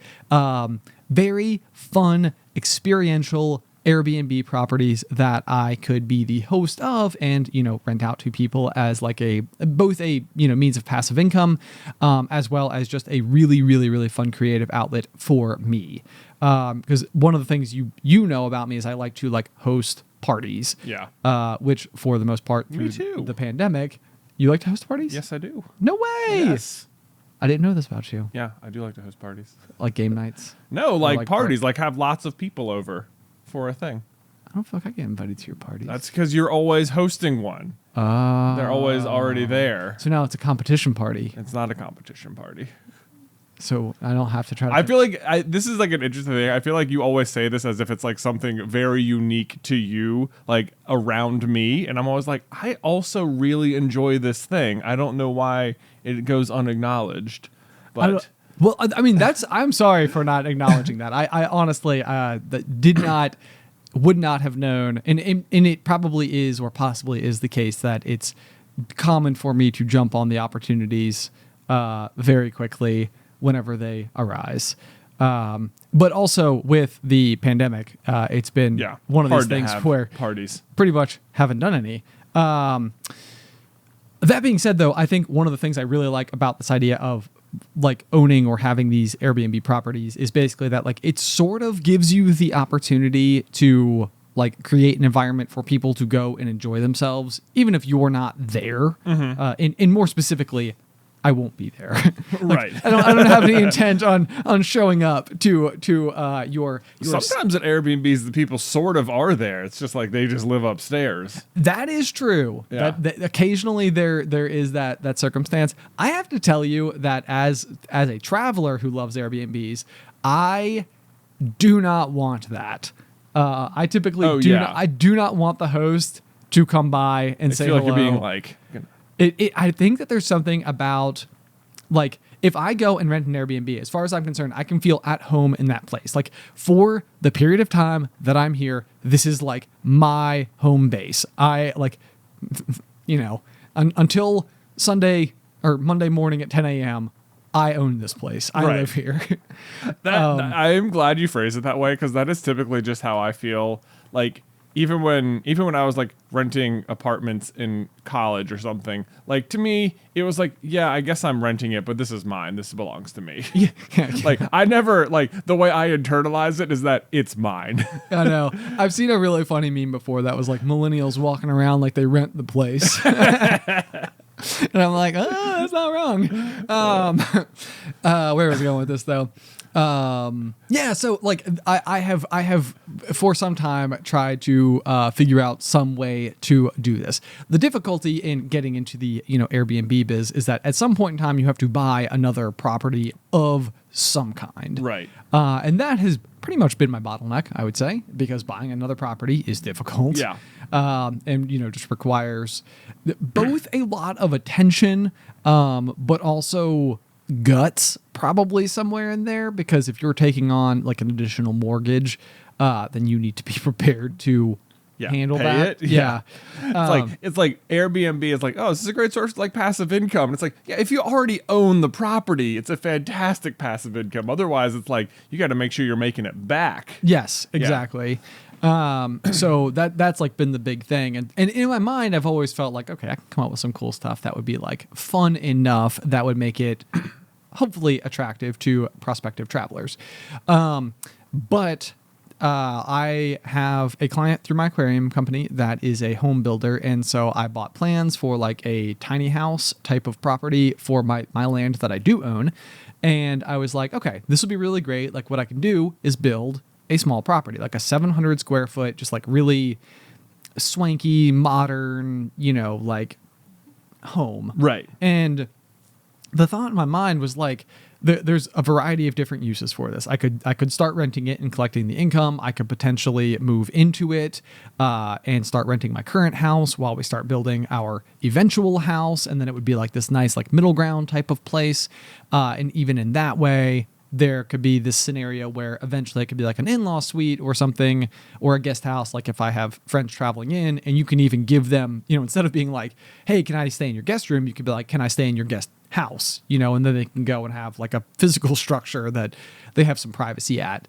very fun, experiential Airbnb properties that I could be the host of and, you know, rent out to people as like both a means of passive income, as well as just a really, really, really fun creative outlet for me. Because one of the things you know about me is I like to like host parties. Yeah. Which for the most part through the pandemic, you like to host parties? Yes, I do. No way. Yes. I didn't know this about you. Yeah, I do like to host parties. Like game nights? No, like parties. Like have lots of people over for a thing. I don't feel like I get invited to your parties. That's because you're always hosting one. They're always already there. So now it's a competition party. It's not a competition party. So I don't have to try to... I feel like this is like an interesting thing. I feel like you always say this as if it's like something very unique to you, like around me. And I'm always like, I also really enjoy this thing. I don't know why it goes unacknowledged. But well, I mean, I'm sorry for not acknowledging that. I honestly would not have known. And it probably is or possibly is the case that it's common for me to jump on the opportunities very quickly whenever they arise. But also with the pandemic, it's been one of these things where parties pretty much haven't done any. That being said, though, I think one of the things I really like about this idea of like owning or having these Airbnb properties is basically that like it sort of gives you the opportunity to like create an environment for people to go and enjoy themselves, even if you're not there. And more specifically, I won't be there. Right. I don't have any intent on showing up to your. Sometimes at Airbnbs, the people sort of are there. It's just like they just live upstairs. That is true. Yeah. That occasionally there is that circumstance. I have to tell you that as a traveler who loves Airbnbs, I do not want that. I typically I do not want the host to come by and say feel like hello. you're being like. I think that there's something about, like, if I go and rent an Airbnb, as far as I'm concerned, I can feel at home in that place. Like, for the period of time that I'm here, this is, like, my home base. I, like, you know, until Sunday or Monday morning at 10 a.m., I own this place. I live here. I am glad you phrased it that way, because that is typically just how I feel. Like, even when I was like renting apartments in college or something, like to me, it was like, yeah, I guess I'm renting it, but this is mine. This belongs to me. Yeah. Like I never, like the way I internalize it is that it's mine. I know. I've seen a really funny meme before that was like millennials walking around like they rent the place. And I'm like, oh, that's not wrong. Where was I going with this though? So like I have for some time tried to figure out some way to do this. The difficulty in getting into the Airbnb biz is that at some point in time you have to buy another property of some kind. Right. And that has pretty much been my bottleneck, I would say, because buying another property is difficult. Yeah. And just requires both a lot of attention, but also guts probably somewhere in there, because if you're taking on like an additional mortgage, then you need to be prepared to handle that. Yeah. It's like Airbnb is like, oh, this is a great source of like passive income. And it's like, yeah, if you already own the property, it's a fantastic passive income. Otherwise, it's like you got to make sure you're making it back. Yes, exactly. So that's like been the big thing. And in my mind, I've always felt like, okay, I can come up with some cool stuff that would be like fun enough that would make it hopefully attractive to prospective travelers. But I have a client through my aquarium company that is a home builder. And so I bought plans for like a tiny house type of property for my land that I do own. And I was like, okay, this will be really great. Like what I can do is build a small property, like a 700 square foot, just like really swanky, modern, like home. Right. And the thought in my mind was like, there's a variety of different uses for this. I could start renting it and collecting the income. I could potentially move into it and start renting my current house while we start building our eventual house. And then it would be like this nice, like middle ground type of place. And even in that way, there could be this scenario where eventually it could be like an in-law suite or something, or a guest house. Like if I have friends traveling in, and you can even give them, instead of being like, hey, can I stay in your guest room? You could be like, can I stay in your guest house? And then they can go and have like a physical structure that they have some privacy at.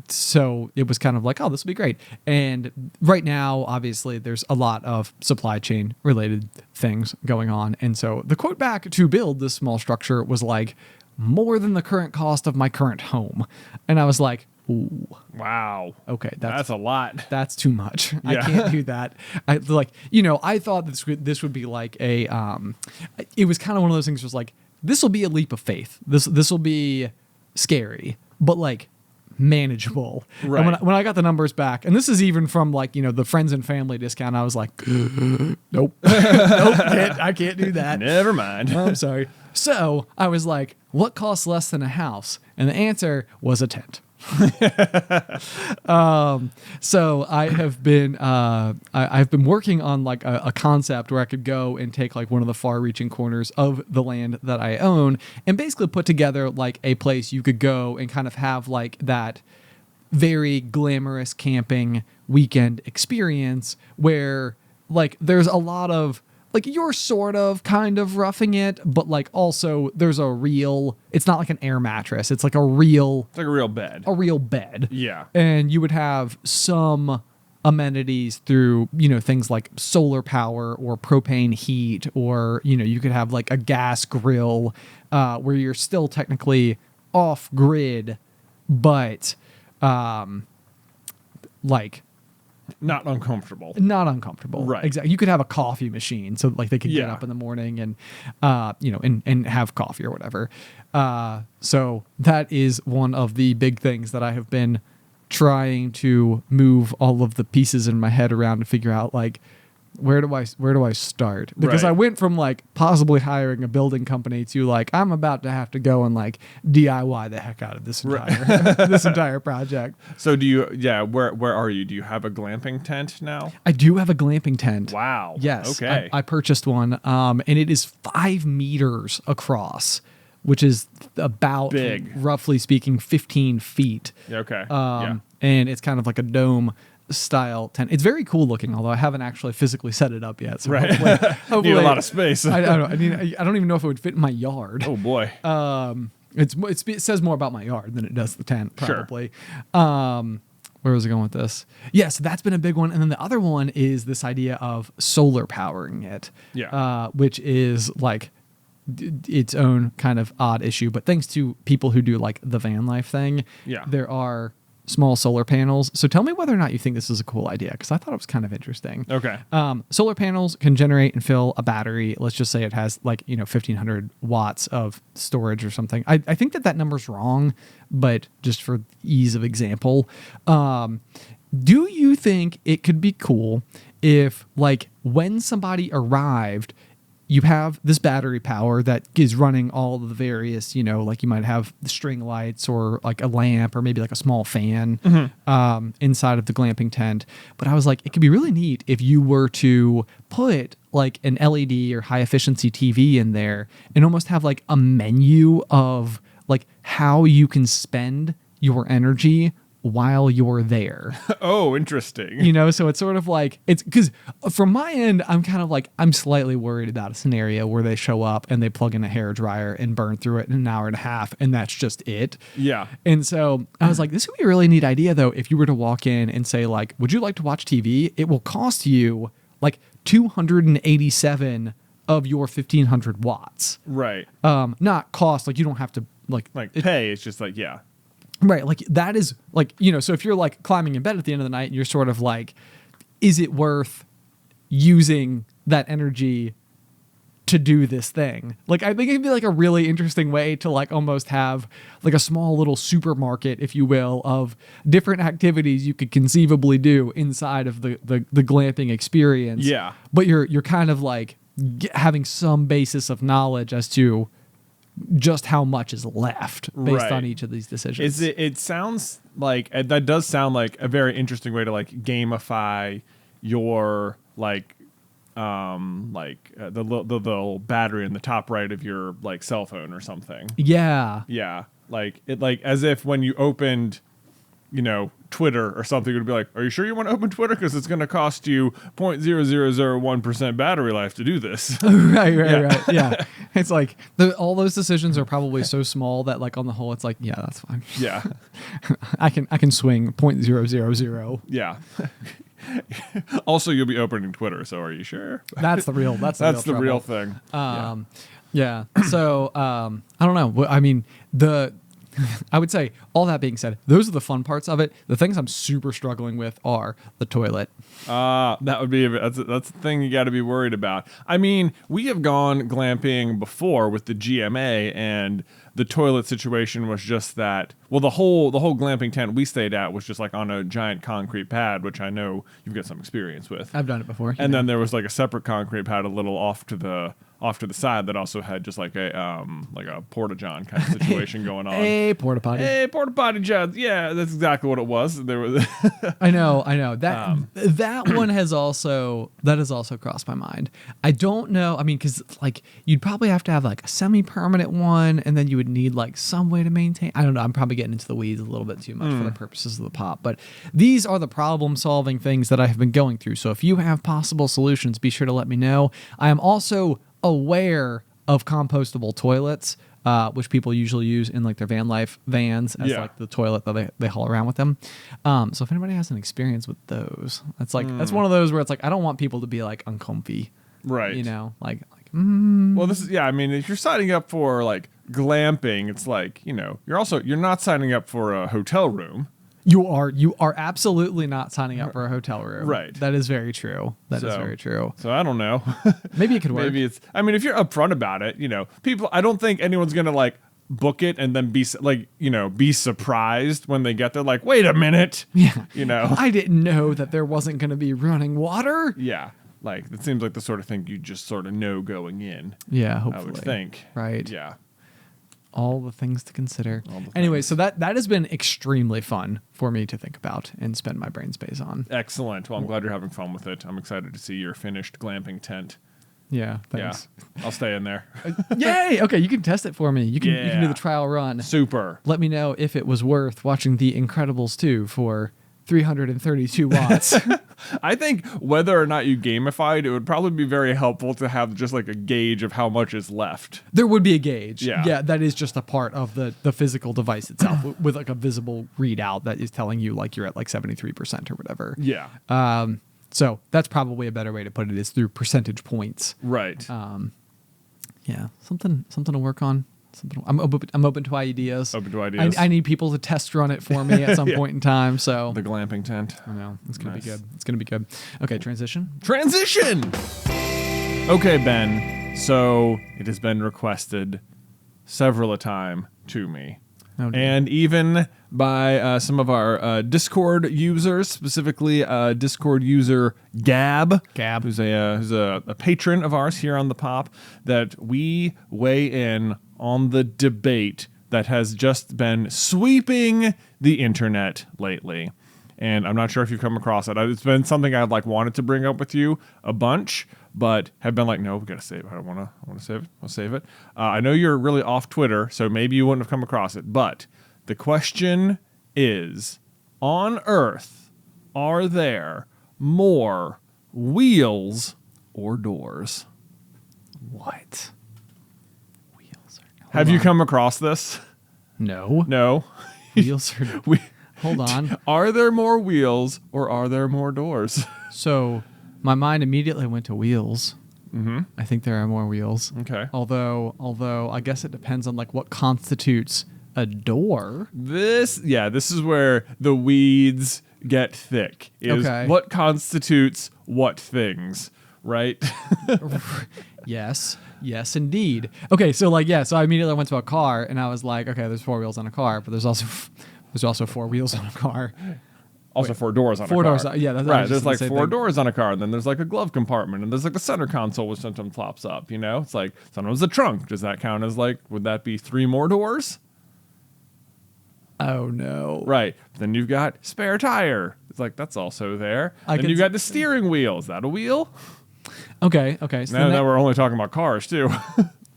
So it was kind of like, oh, this will be great. And right now, obviously, there's a lot of supply chain related things going on. And so the quote back to build this small structure was like, more than the current cost of my current home. And I was like, ooh. Wow. Okay. That's a lot. That's too much. Yeah. I can't do that. I thought this would be like it was kind of one of those things was like, this will be a leap of faith. This will be scary, but like manageable. Right. And when I got the numbers back, and this is even from like, the friends and family discount, I was like, nope. Nope. I can't do that. Never mind. I'm sorry. So I was like, what costs less than a house? And the answer was a tent. So I have been I've been working on like a concept where I could go and take like one of the far-reaching corners of the land that I own and basically put together like a place you could go and kind of have like that very glamorous camping weekend experience where like there's a lot of like you're sort of kind of roughing it, but like also there's it's not like an air mattress. It's like it's like a real bed. A real bed. Yeah. And you would have some amenities through, things like solar power or propane heat, or, you could have like a gas grill where you're still technically off grid, but like not uncomfortable. Right. Exactly. You could have a coffee machine so like they could get up in the morning and, and have coffee or whatever. So that is one of the big things that I have been trying to move all of the pieces in my head around to figure out like, where do I start? Because I went from like possibly hiring a building company to like, I'm about to have to go and like DIY the heck out of this entire this entire project. So do you where are you? Do you have a glamping tent now? I do have a glamping tent. Wow. Yes. Okay. I purchased one and it is 5 meters across, which is about big, roughly speaking 15 feet. Okay. And it's kind of like a dome style tent. It's very cool looking, although I haven't actually physically set it up yet. So hopefully need a lot of space. I don't even know if it would fit in my yard. Oh boy. It says more about my yard than it does the tent, probably. Sure. Where was I going with this? Yeah, so that's been a big one. And then the other one is this idea of solar powering it. Yeah. Which is like its own kind of odd issue. But thanks to people who do like the van life thing, there are small solar panels. So tell me whether or not you think this is a cool idea, because I thought it was kind of interesting. Okay. Solar panels can generate and fill a battery. Let's just say it has like, 1,500 watts of storage or something. I think that number's wrong, but just for ease of example, do you think it could be cool if like when somebody arrived, you have this battery power that is running all of the various, like you might have the string lights or like a lamp or maybe like a small fan inside of the glamping tent. But I was like, it could be really neat if you were to put like an LED or high efficiency TV in there and almost have like a menu of like how you can spend your energy while you're there. Oh, interesting. So it's sort of like, it's because from my end, I'm kind of like, I'm slightly worried about a scenario where they show up and they plug in a hair dryer and burn through it in an hour and a half, and that's just it. Yeah. And so I was like, this would be a really neat idea though, if you were to walk in and say like, would you like to watch TV? It will cost you like 287 of your 1,500 watts. Right. Not cost, like you don't have to pay. It's just like, yeah. Right. Like that is like, so if you're like climbing in bed at the end of the night and you're sort of like, is it worth using that energy to do this thing? Like, I think it'd be like a really interesting way to like almost have like a small little supermarket, if you will, of different activities you could conceivably do inside of the glamping experience. Yeah. But you're kind of like having some basis of knowledge as to just how much is left based on each of these decisions. It sounds like that does sound like a very interesting way to like gamify your like the little battery in the top right of your like cell phone or something. Yeah. Like it, like as if when you opened Twitter or something, it would be like, are you sure you want to open Twitter? Because it's going to cost you 0.0001% battery life to do this. Right. Yeah. It's like all those decisions are probably so small that like on the whole, it's like, yeah, that's fine. Yeah. I can swing 0.000. Yeah. Also, you'll be opening Twitter. So are you sure? That's the real thing. Yeah. So, I don't know. I mean, I would say, all that being said, those are the fun parts of it. The things I'm super struggling with are the toilet. That would be that's the thing you got to be worried about. I mean, we have gone glamping before with the GMA, and the toilet situation was just that. Well, the whole glamping tent we stayed at was just like on a giant concrete pad, which I know you've got some experience with. I've done it before. And then there was like a separate concrete pad a little off to the side that also had just like a porta john kind of situation going on. Hey, porta potty john. Yeah, that's exactly what it was. There was. I know that one has also crossed my mind. I don't know. I mean, because like you'd probably have to have like a semi-permanent one, and then you would need like some way to maintain. I don't know. I'm probably getting into the weeds a little bit too much for the purposes of the pop, but these are the problem solving things that I have been going through. So if you have possible solutions, be sure to let me know. I am also aware of compostable toilets, which people usually use in like their van life vans as like the toilet that they haul around with them. So if anybody has an experience with those, that's like that's one of those where it's like I don't want people to be like uncomfy, right? You know, like well, this is I mean, if you're signing up for like glamping, it's like you're not signing up for a hotel room. You are absolutely not signing up for a hotel room. Right. That is very true. That is very true. So I don't know. Maybe it could work. Maybe I mean, if you're upfront about it, people, I don't think anyone's going to like book it and then be like, be surprised when they get there. Like, wait a minute. Yeah. I didn't know that there wasn't going to be running water. Yeah. Like, it seems like the sort of thing you just sort of know going in. Yeah, hopefully. I would think. Right. Yeah. All the things to consider. Anyway, so that has been extremely fun for me to think about and spend my brain space on. Excellent. Well, I'm glad you're having fun with it. I'm excited to see your finished glamping tent. Yeah, thanks. Yeah, I'll stay in there. Yay! Okay, you can test it for me. You can do the trial run. Super. Let me know if it was worth watching The Incredibles 2 for 332 watts. I think whether or not you gamified, it would probably be very helpful to have just like a gauge of how much is left. There would be a gauge. Yeah, that is just a part of the physical device itself with like a visible readout that is telling you like you're at like 73% or whatever. Yeah. So that's probably a better way to put it is through percentage points. Right. Yeah, something to work on. I'm open to ideas. Open to ideas. I need people to test run it for me at some point in time. So the glamping tent. I know it's gonna be good. It's gonna be good. Okay, transition. Okay, Ben. So it has been requested several a time to me, and even by some of our Discord users, specifically Discord user Gab, who's a patron of ours here on the Pop, that we weigh in on the debate that has just been sweeping the internet lately. And I'm not sure if you've come across it. It's been something I've like wanted to bring up with you a bunch, but have been like, no, we gotta save it. I want to save it. I'll save it. I know you're really off Twitter, so maybe you wouldn't have come across it. But the question is, on Earth, are there more wheels or doors? What? Have you come across this? No. No. Wheels or Hold on. Are there more wheels or are there more doors? So my mind immediately went to wheels. Mm-hmm. I think there are more wheels. Okay. Although I guess it depends on like what constitutes a door. This is where the weeds get thick. What constitutes what things, right? Yes, indeed. Okay, so so I immediately went to a car and I was like, okay, there's 4 wheels on a car, but there's also 4 wheels on a car. Also 4 doors on a car. 4 doors, that's right. There's like 4 doors on a car, and then there's like a glove compartment, and there's like the center console, which sometimes flops up. It's like sometimes the trunk. Does that count as like? Would that be 3 more doors? Oh no! Right. Then you've got spare tire. It's like that's also there. Then you've got the steering wheel. Is that a wheel? Okay. So now we're only talking about cars too.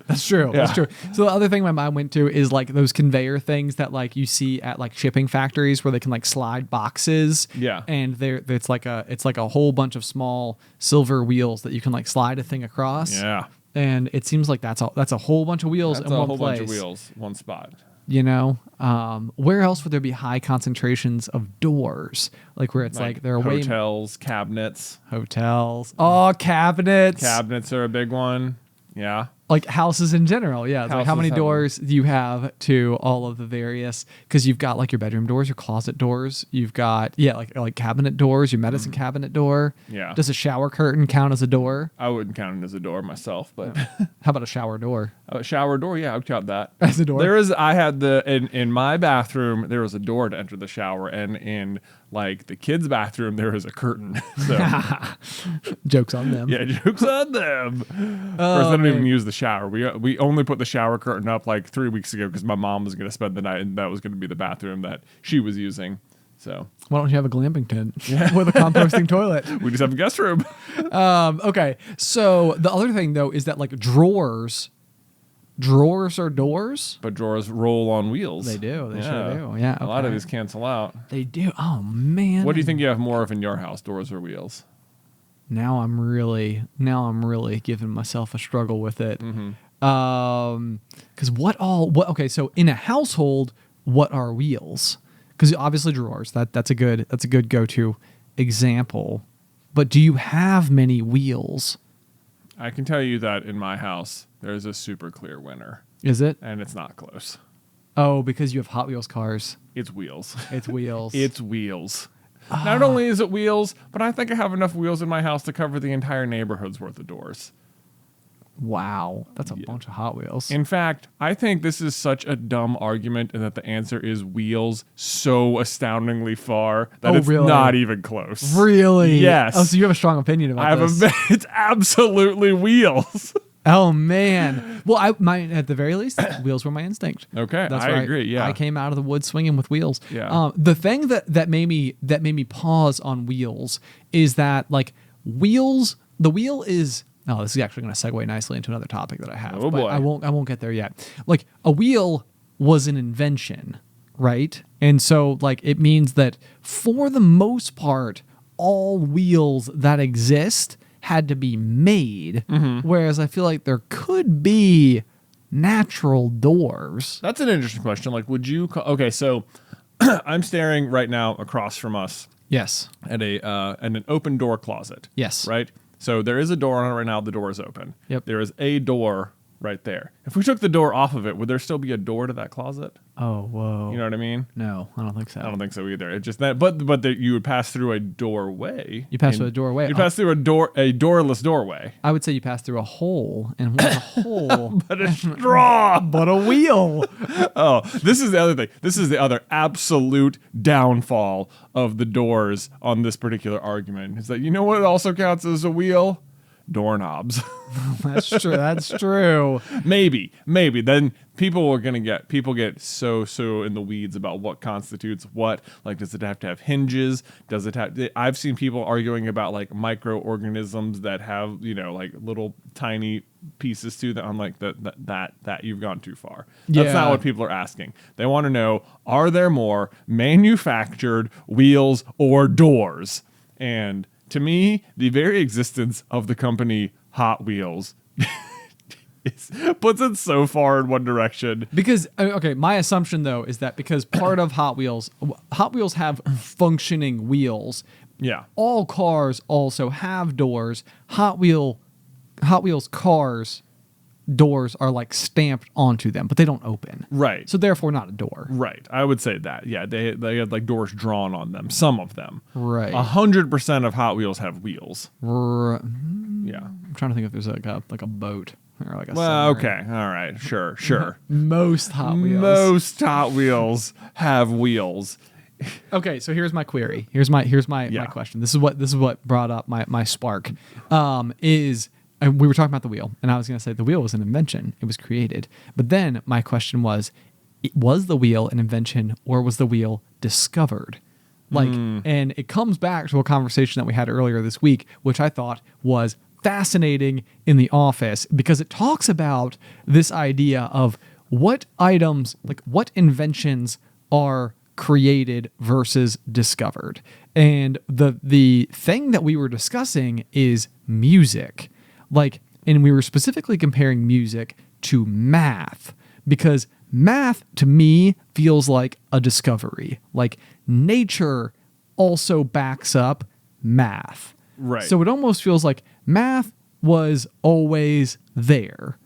That's true. Yeah. That's true. So the other thing my mind went to is like those conveyor things that like you see at like shipping factories where they can like slide boxes. Yeah. And it's like a whole bunch of small silver wheels that you can like slide a thing across. Yeah. And it seems like that's a whole bunch of wheels in one place. That's a whole bunch of wheels, one spot. Where else would there be high concentrations of doors? Like where it's like there are hotels, cabinets. Hotels. Oh, cabinets. Cabinets are a big one. Yeah. Like houses in general, yeah. It's like how many doors do you have to all of the various? Because you've got like your bedroom doors, your closet doors. You've got like cabinet doors, your medicine cabinet door. Yeah. Does a shower curtain count as a door? I wouldn't count it as a door myself, but how about a shower door? A shower door, yeah, I would count that as a door. I had in my bathroom there was a door to enter the shower, and in like the kids' bathroom there was a curtain. So jokes on them. Yeah, jokes on them. First, they don't even use the shower. We only put the shower curtain up like 3 weeks ago because my mom was going to spend the night, and that was going to be the bathroom that she was using. So why don't you have a glamping tent with a composting toilet? We just have a guest room. Okay, so the other thing though is that like drawers drawers are doors? But drawers roll on wheels. They do. They sure do. Yeah. Okay. A lot of these cancel out. They do. Oh man. What do you think you have more of in your house, doors or wheels? Now I'm really giving myself a struggle with it. Mm-hmm. Because okay, so in a household, what are wheels? Because obviously drawers, that's a good go-to example. But do you have many wheels? I can tell you that in my house, there's a super clear winner. Is it? And it's not close. Oh, because you have Hot Wheels cars. It's wheels. It's wheels. It's wheels. Not only is it wheels, but I think I have enough wheels in my house to cover the entire neighborhood's worth of doors. Wow, that's a bunch of Hot Wheels. In fact, I think this is such a dumb argument and that the answer is wheels so astoundingly far that it's really? not even close. Really? Yes. Oh, so you have a strong opinion about this. It's absolutely wheels. Oh man. Well, at the very least, wheels were my instinct. Okay, That's I right. agree. Yeah, I came out of the woods swinging with wheels. Yeah. The thing that made me pause on wheels is that like wheels. The wheel is. Oh, this is actually going to segue nicely into another topic that I have. Oh, but boy. I won't get there yet. Like a wheel was an invention, right? And so like it means that for the most part, all wheels that exist had to be made. Mm-hmm. Whereas I feel like there could be natural doors. That's an interesting question. Like, would you? Okay, so I'm staring right now across from us. Yes. At an open door closet. Yes. Right. So there is a door on it right now. The door is open. Yep. There is a door right there. If we took the door off of it, would there still be a door to that closet? Oh, whoa. You know what I mean? No, I don't think so. I don't think so either. It's just that, but you would pass through a doorway. You pass through a doorway. You pass through a doorless doorway. I would say you pass through a hole, and what's a hole? But a straw. But a wheel. Oh, this is the other thing. This is the other absolute downfall of the doors on this particular argument. Is that you know what also counts as a wheel? Doorknobs. That's true. That's true. Maybe. Then people get so in the weeds about what constitutes what. Like, does it have to have hinges? Does it have? I've seen people arguing about like microorganisms that have like little tiny pieces to them. I'm like that you've gone too far. That's not what people are asking. They want to know: are there more manufactured wheels or doors? And to me, the very existence of the company Hot Wheels puts it so far in one direction. Because, okay, my assumption, though, is that because part of Hot Wheels have functioning wheels. Yeah. All cars also have doors. Hot Wheels cars doors are like stamped onto them, but they don't open. Right. So therefore not a door. Right. I would say that. Yeah. They had like doors drawn on them. Some of them. Right. 100% of Hot Wheels have wheels. Yeah. I'm trying to think if there's like a boat or like a Well, submarine. okay. All right. Sure. Most Hot Wheels. Most Hot Wheels have wheels. Okay, so here's my query. Here's my question. This is what brought up my spark. And we were talking about the wheel, and I was going to say the wheel was an invention. It was created. But then my question was the wheel an invention or was the wheel discovered? And it comes back to a conversation that we had earlier this week, which I thought was fascinating in the office because it talks about this idea of what items, like what inventions are created versus discovered. And the thing that we were discussing is music. And we were specifically comparing music to math because math to me feels like a discovery. Like nature also backs up math. Right. So it almost feels like math was always there.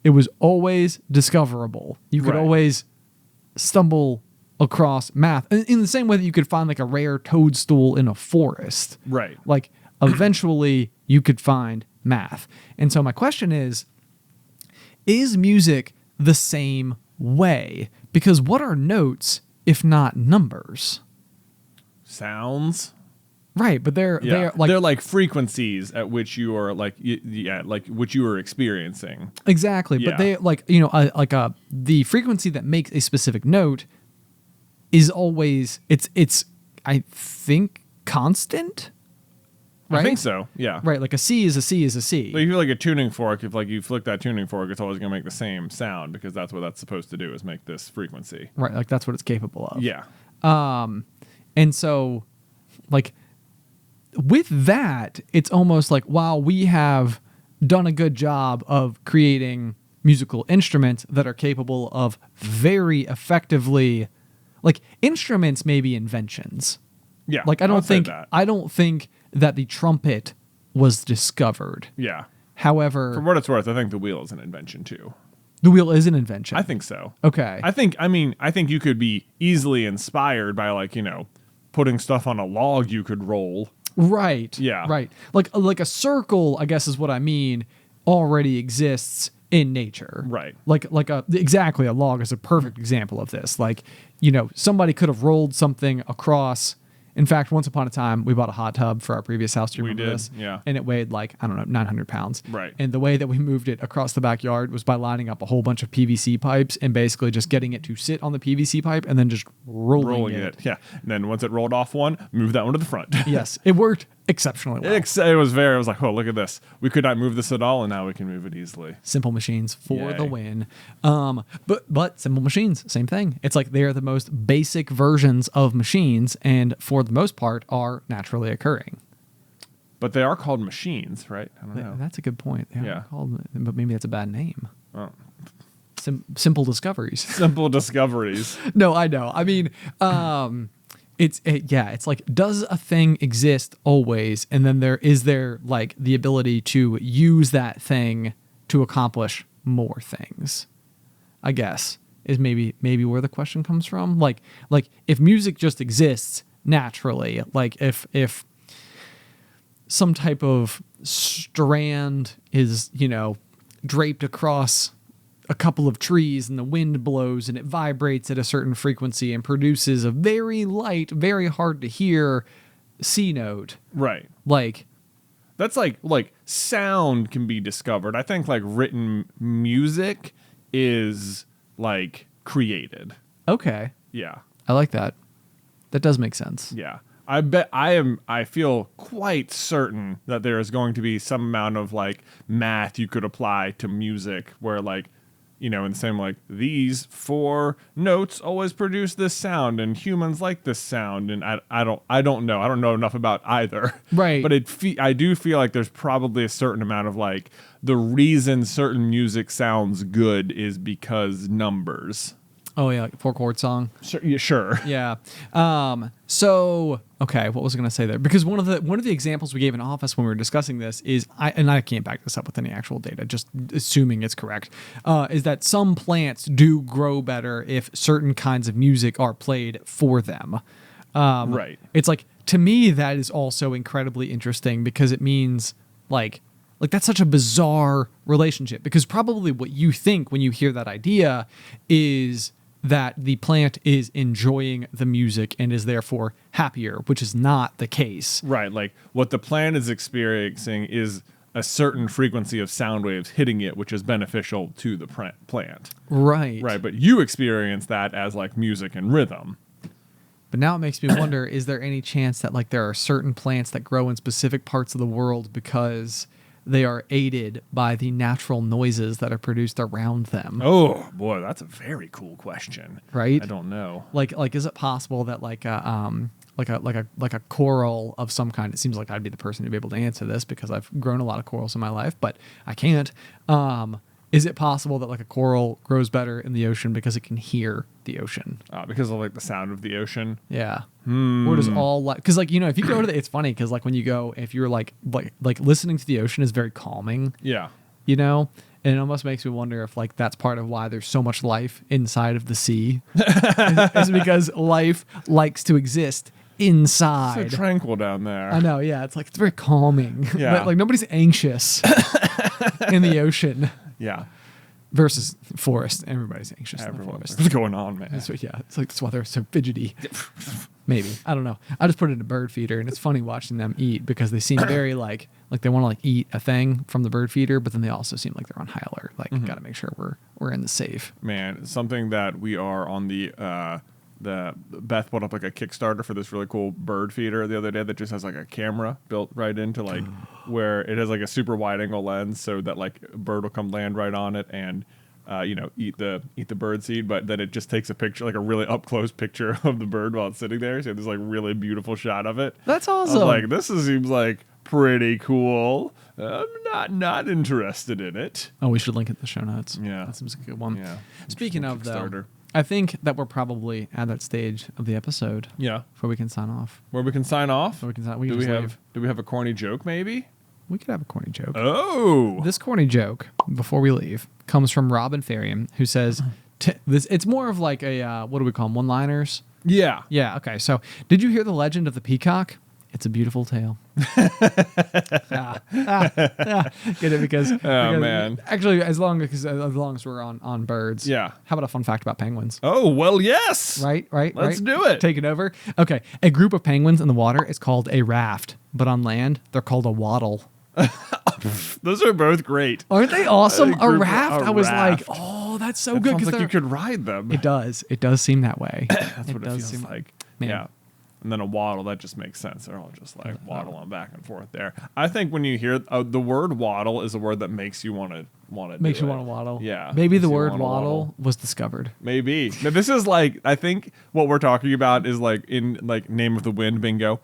It was always discoverable. You could always stumble across math in the same way that you could find like a rare toadstool in a forest. Right. Like eventually you could find math. And so my question is music the same way? Because what are notes if not numbers? Sounds. Right, but they're like frequencies at which you are like which you are experiencing. Exactly, but they the frequency that makes a specific note is always it's I think constant. right? I think so. Yeah. Right, like a C is a C is a C. Like if you like a tuning fork, if like you flick that tuning fork, it's always going to make the same sound because that's what that's supposed to do is make this frequency. Right, like that's what it's capable of. Yeah. And so, like, with that, it's almost like while we have done a good job of creating musical instruments that are capable of very effectively, like instruments may be inventions. Yeah. Like I don't think that the trumpet was discovered. Yeah. However, For what it's worth, I think the wheel is an invention too. the wheel is an invention. I think so. Okay. I think you could be easily inspired by like, putting stuff on a log you could roll. Right. Yeah. Right. Like a circle, I guess is what I mean, already exists in nature. Right. Exactly, a log is a perfect example of this. Like, somebody could have rolled something across. In fact, once upon a time, we bought a hot tub for our previous house. Do you remember this? Yeah. And it weighed 900 pounds. Right. And the way that we moved it across the backyard was by lining up a whole bunch of PVC pipes and basically just getting it to sit on the PVC pipe and then just rolling it. Yeah. And then once it rolled off one, move that one to the front. Yes. It worked exceptionally well. It was like, oh, look at this. We could not move this at all, and now we can move it easily. Simple machines for Yay. the win. But simple machines, same thing. It's like they're the most basic versions of machines, and for the most part, are naturally occurring. But they are called machines, right? I don't know. That's a good point. They are Yeah. called, but maybe that's a bad name. Oh. Simple discoveries. Simple discoveries. No, I know. I mean, it's like, does a thing exist always? And then is there like the ability to use that thing to accomplish more things? I guess is maybe where the question comes from. Like if music just exists naturally, like if some type of strand is, draped across a couple of trees and the wind blows and it vibrates at a certain frequency and produces a very light, very hard to hear C note. Right. Like that's like sound can be discovered. I think like written music is like created. Okay. Yeah. I like that. That does make sense. Yeah. I feel quite certain that there is going to be some amount of like math you could apply to music where like, in the same like these 4 notes always produce this sound and humans like this sound. And I don't know. I don't know enough about either. Right. But I do feel like there's probably a certain amount of like the reason certain music sounds good is because numbers. Oh yeah, like a 4-chord song. Sure. Yeah. So okay, what was I going to say there? Because one of the examples we gave in office when we were discussing this is, I can't back this up with any actual data, just assuming it's correct, is that some plants do grow better if certain kinds of music are played for them. Right. It's like, to me, that is also incredibly interesting because it means like that's such a bizarre relationship, because probably what you think when you hear that idea is that the plant is enjoying the music and is therefore happier, which is not the case. Right. Like what the plant is experiencing is a certain frequency of sound waves hitting it, which is beneficial to the plant. Right. Right. But you experience that as like music and rhythm. But now it makes me wonder, is there any chance that like there are certain plants that grow in specific parts of the world because they are aided by the natural noises that are produced around them? Oh boy, that's a very cool question. Right? I don't know. Like is it possible that like a coral of some kind? It seems like I'd be the person to be able to answer this because I've grown a lot of corals in my life, but I can't. Is it possible that like a coral grows better in the ocean because it can hear the ocean? Because of like the sound of the ocean. Yeah. Or does all like, because like, if you go to it's funny because like when you go, if you're like listening to the ocean is very calming. Yeah. And it almost makes me wonder if like that's part of why there's so much life inside of the sea. is because life likes to exist inside. So tranquil down there. I know, yeah. It's like it's very calming. Yeah. Like nobody's anxious in the ocean. Yeah. Versus forest. Everybody's anxious in the forest. What's going on, man? It's like that's why they're so fidgety. Maybe. I don't know. I just put it in a bird feeder, and it's funny watching them eat because they seem very like they want to like eat a thing from the bird feeder, but then they also seem like they're on high alert. Like, got to make sure we're in the safe. Man, something that we are on the Beth put up like a Kickstarter for this really cool bird feeder the other day that just has like a camera built right into like where it has like a super wide angle lens so that like a bird will come land right on it and eat the bird seed, but then it just takes a picture, like a really up close picture of the bird while it's sitting there. So there's like really beautiful shot of it. That's awesome. I was like, this seems like pretty cool. I'm not interested in it. Oh, we should link it in the show notes. Yeah, that seems a good one. Yeah. Speaking of though, I think that we're probably at that stage of the episode. Yeah, where we can sign off. Where we can sign off. Do we have a corny joke? Maybe we could have a corny joke. Oh, this corny joke before we leave comes from Robin Therian, who says this. It's more of like a what do we call them? One-liners. Yeah. Yeah. Okay. So, did you hear the legend of the peacock? It's a beautiful tale. Get it? Because man. Actually, as long as we're on birds. Yeah. How about a fun fact about penguins? Oh, well, yes. Right. Let's do it. Take it over. Okay. A group of penguins in the water is called a raft, but on land they're called a waddle. Those are both great. Aren't they awesome? A raft. I was like, oh, that's so good. Sounds like you could ride them. It does. It does seem that way. That's what it feels like. Man. Yeah. And then a waddle, that just makes sense. They're all just like waddling back and forth there. I think when you hear the word waddle is a word that makes you want to makes you want to waddle. Yeah. Maybe the word waddle was discovered. Maybe. Now, this is like, I think what we're talking about is like in like Name of the Wind bingo.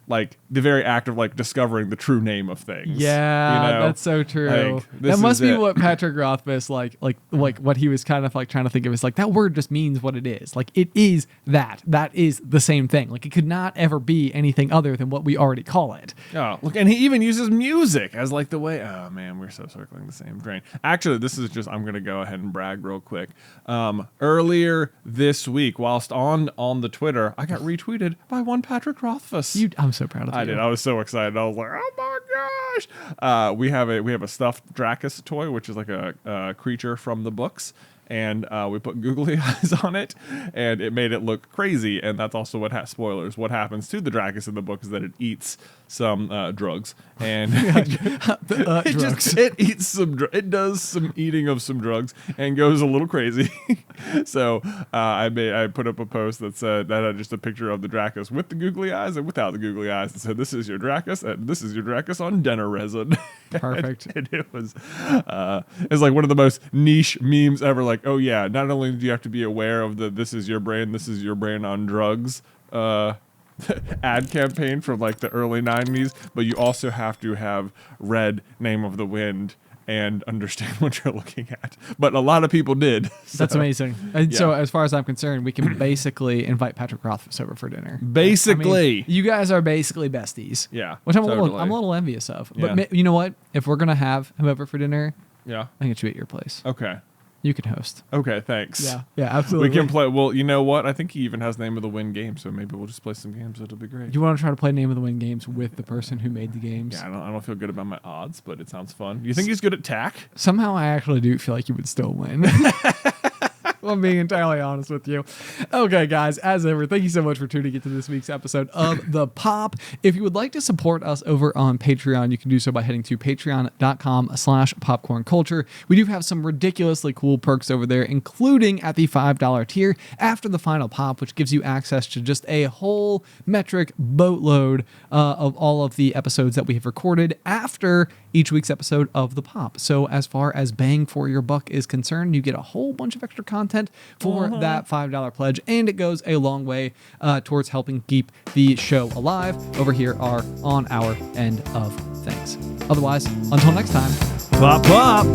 Like the very act of like discovering the true name of things. Yeah, that's so true. Like, that must be what Patrick Rothfuss like what he was kind of like trying to think of is like that word just means what it is. Like it is that. That is the same thing. Like it could not ever be anything other than what we already call it. Oh, look, and he even uses music as like the way. Oh man, we're so circling the same drain. Actually, this is just I'm gonna go ahead and brag real quick. Earlier this week, whilst on the Twitter, I got retweeted by one Patrick Rothfuss. I'm so proud of you. I did. I was so excited. I was like, oh my gosh. We have a stuffed Dracus toy, which is like a creature from the books. And we put googly eyes on it, and it made it look crazy. And that's also spoilers. What happens to the Dracus in the book is that it eats some drugs, and it eats some. It does some eating of some drugs and goes a little crazy. So I put up a post that said that had just a picture of the Dracus with the googly eyes and without the googly eyes, and said, "This is your Dracus, and this is your Dracus on Denner resin." Perfect. and it was like one of the most niche memes ever. Like, oh yeah, not only do you have to be aware of the this is your brain on drugs ad campaign from like the early 90s, but you also have to have read Name of the Wind and understand what you're looking at. But a lot of people did. So. That's amazing. And so as far as I'm concerned, we can basically invite Patrick Rothfuss over for dinner. Basically. I mean, you guys are basically besties. Yeah. Which I'm a little envious of. But you know what? If we're going to have him over for dinner, I think it should be at your place. Okay. You can host. Okay, thanks. Yeah, absolutely. We can play. Well, you know what? I think he even has Name of the Wind games, so maybe we'll just play some games. It'll be great. You want to try to play Name of the Wind games with the person who made the games? Yeah, I don't feel good about my odds, but it sounds fun. You think he's good at tack? Somehow I actually do feel like you would still win. I'm being entirely honest with you. Okay, guys, as ever, thank you so much for tuning into this week's episode of The Pop. If you would like to support us over on Patreon, you can do so by heading to patreon.com/popcornculture. We do have some ridiculously cool perks over there, including at the $5 tier after the final pop, which gives you access to just a whole metric boatload of all of the episodes that we have recorded after each week's episode of The Pop. So as far as bang for your buck is concerned, you get a whole bunch of extra content for that $5 pledge, and it goes a long way towards helping keep the show alive over here on our end of things. Otherwise, until next time, pop.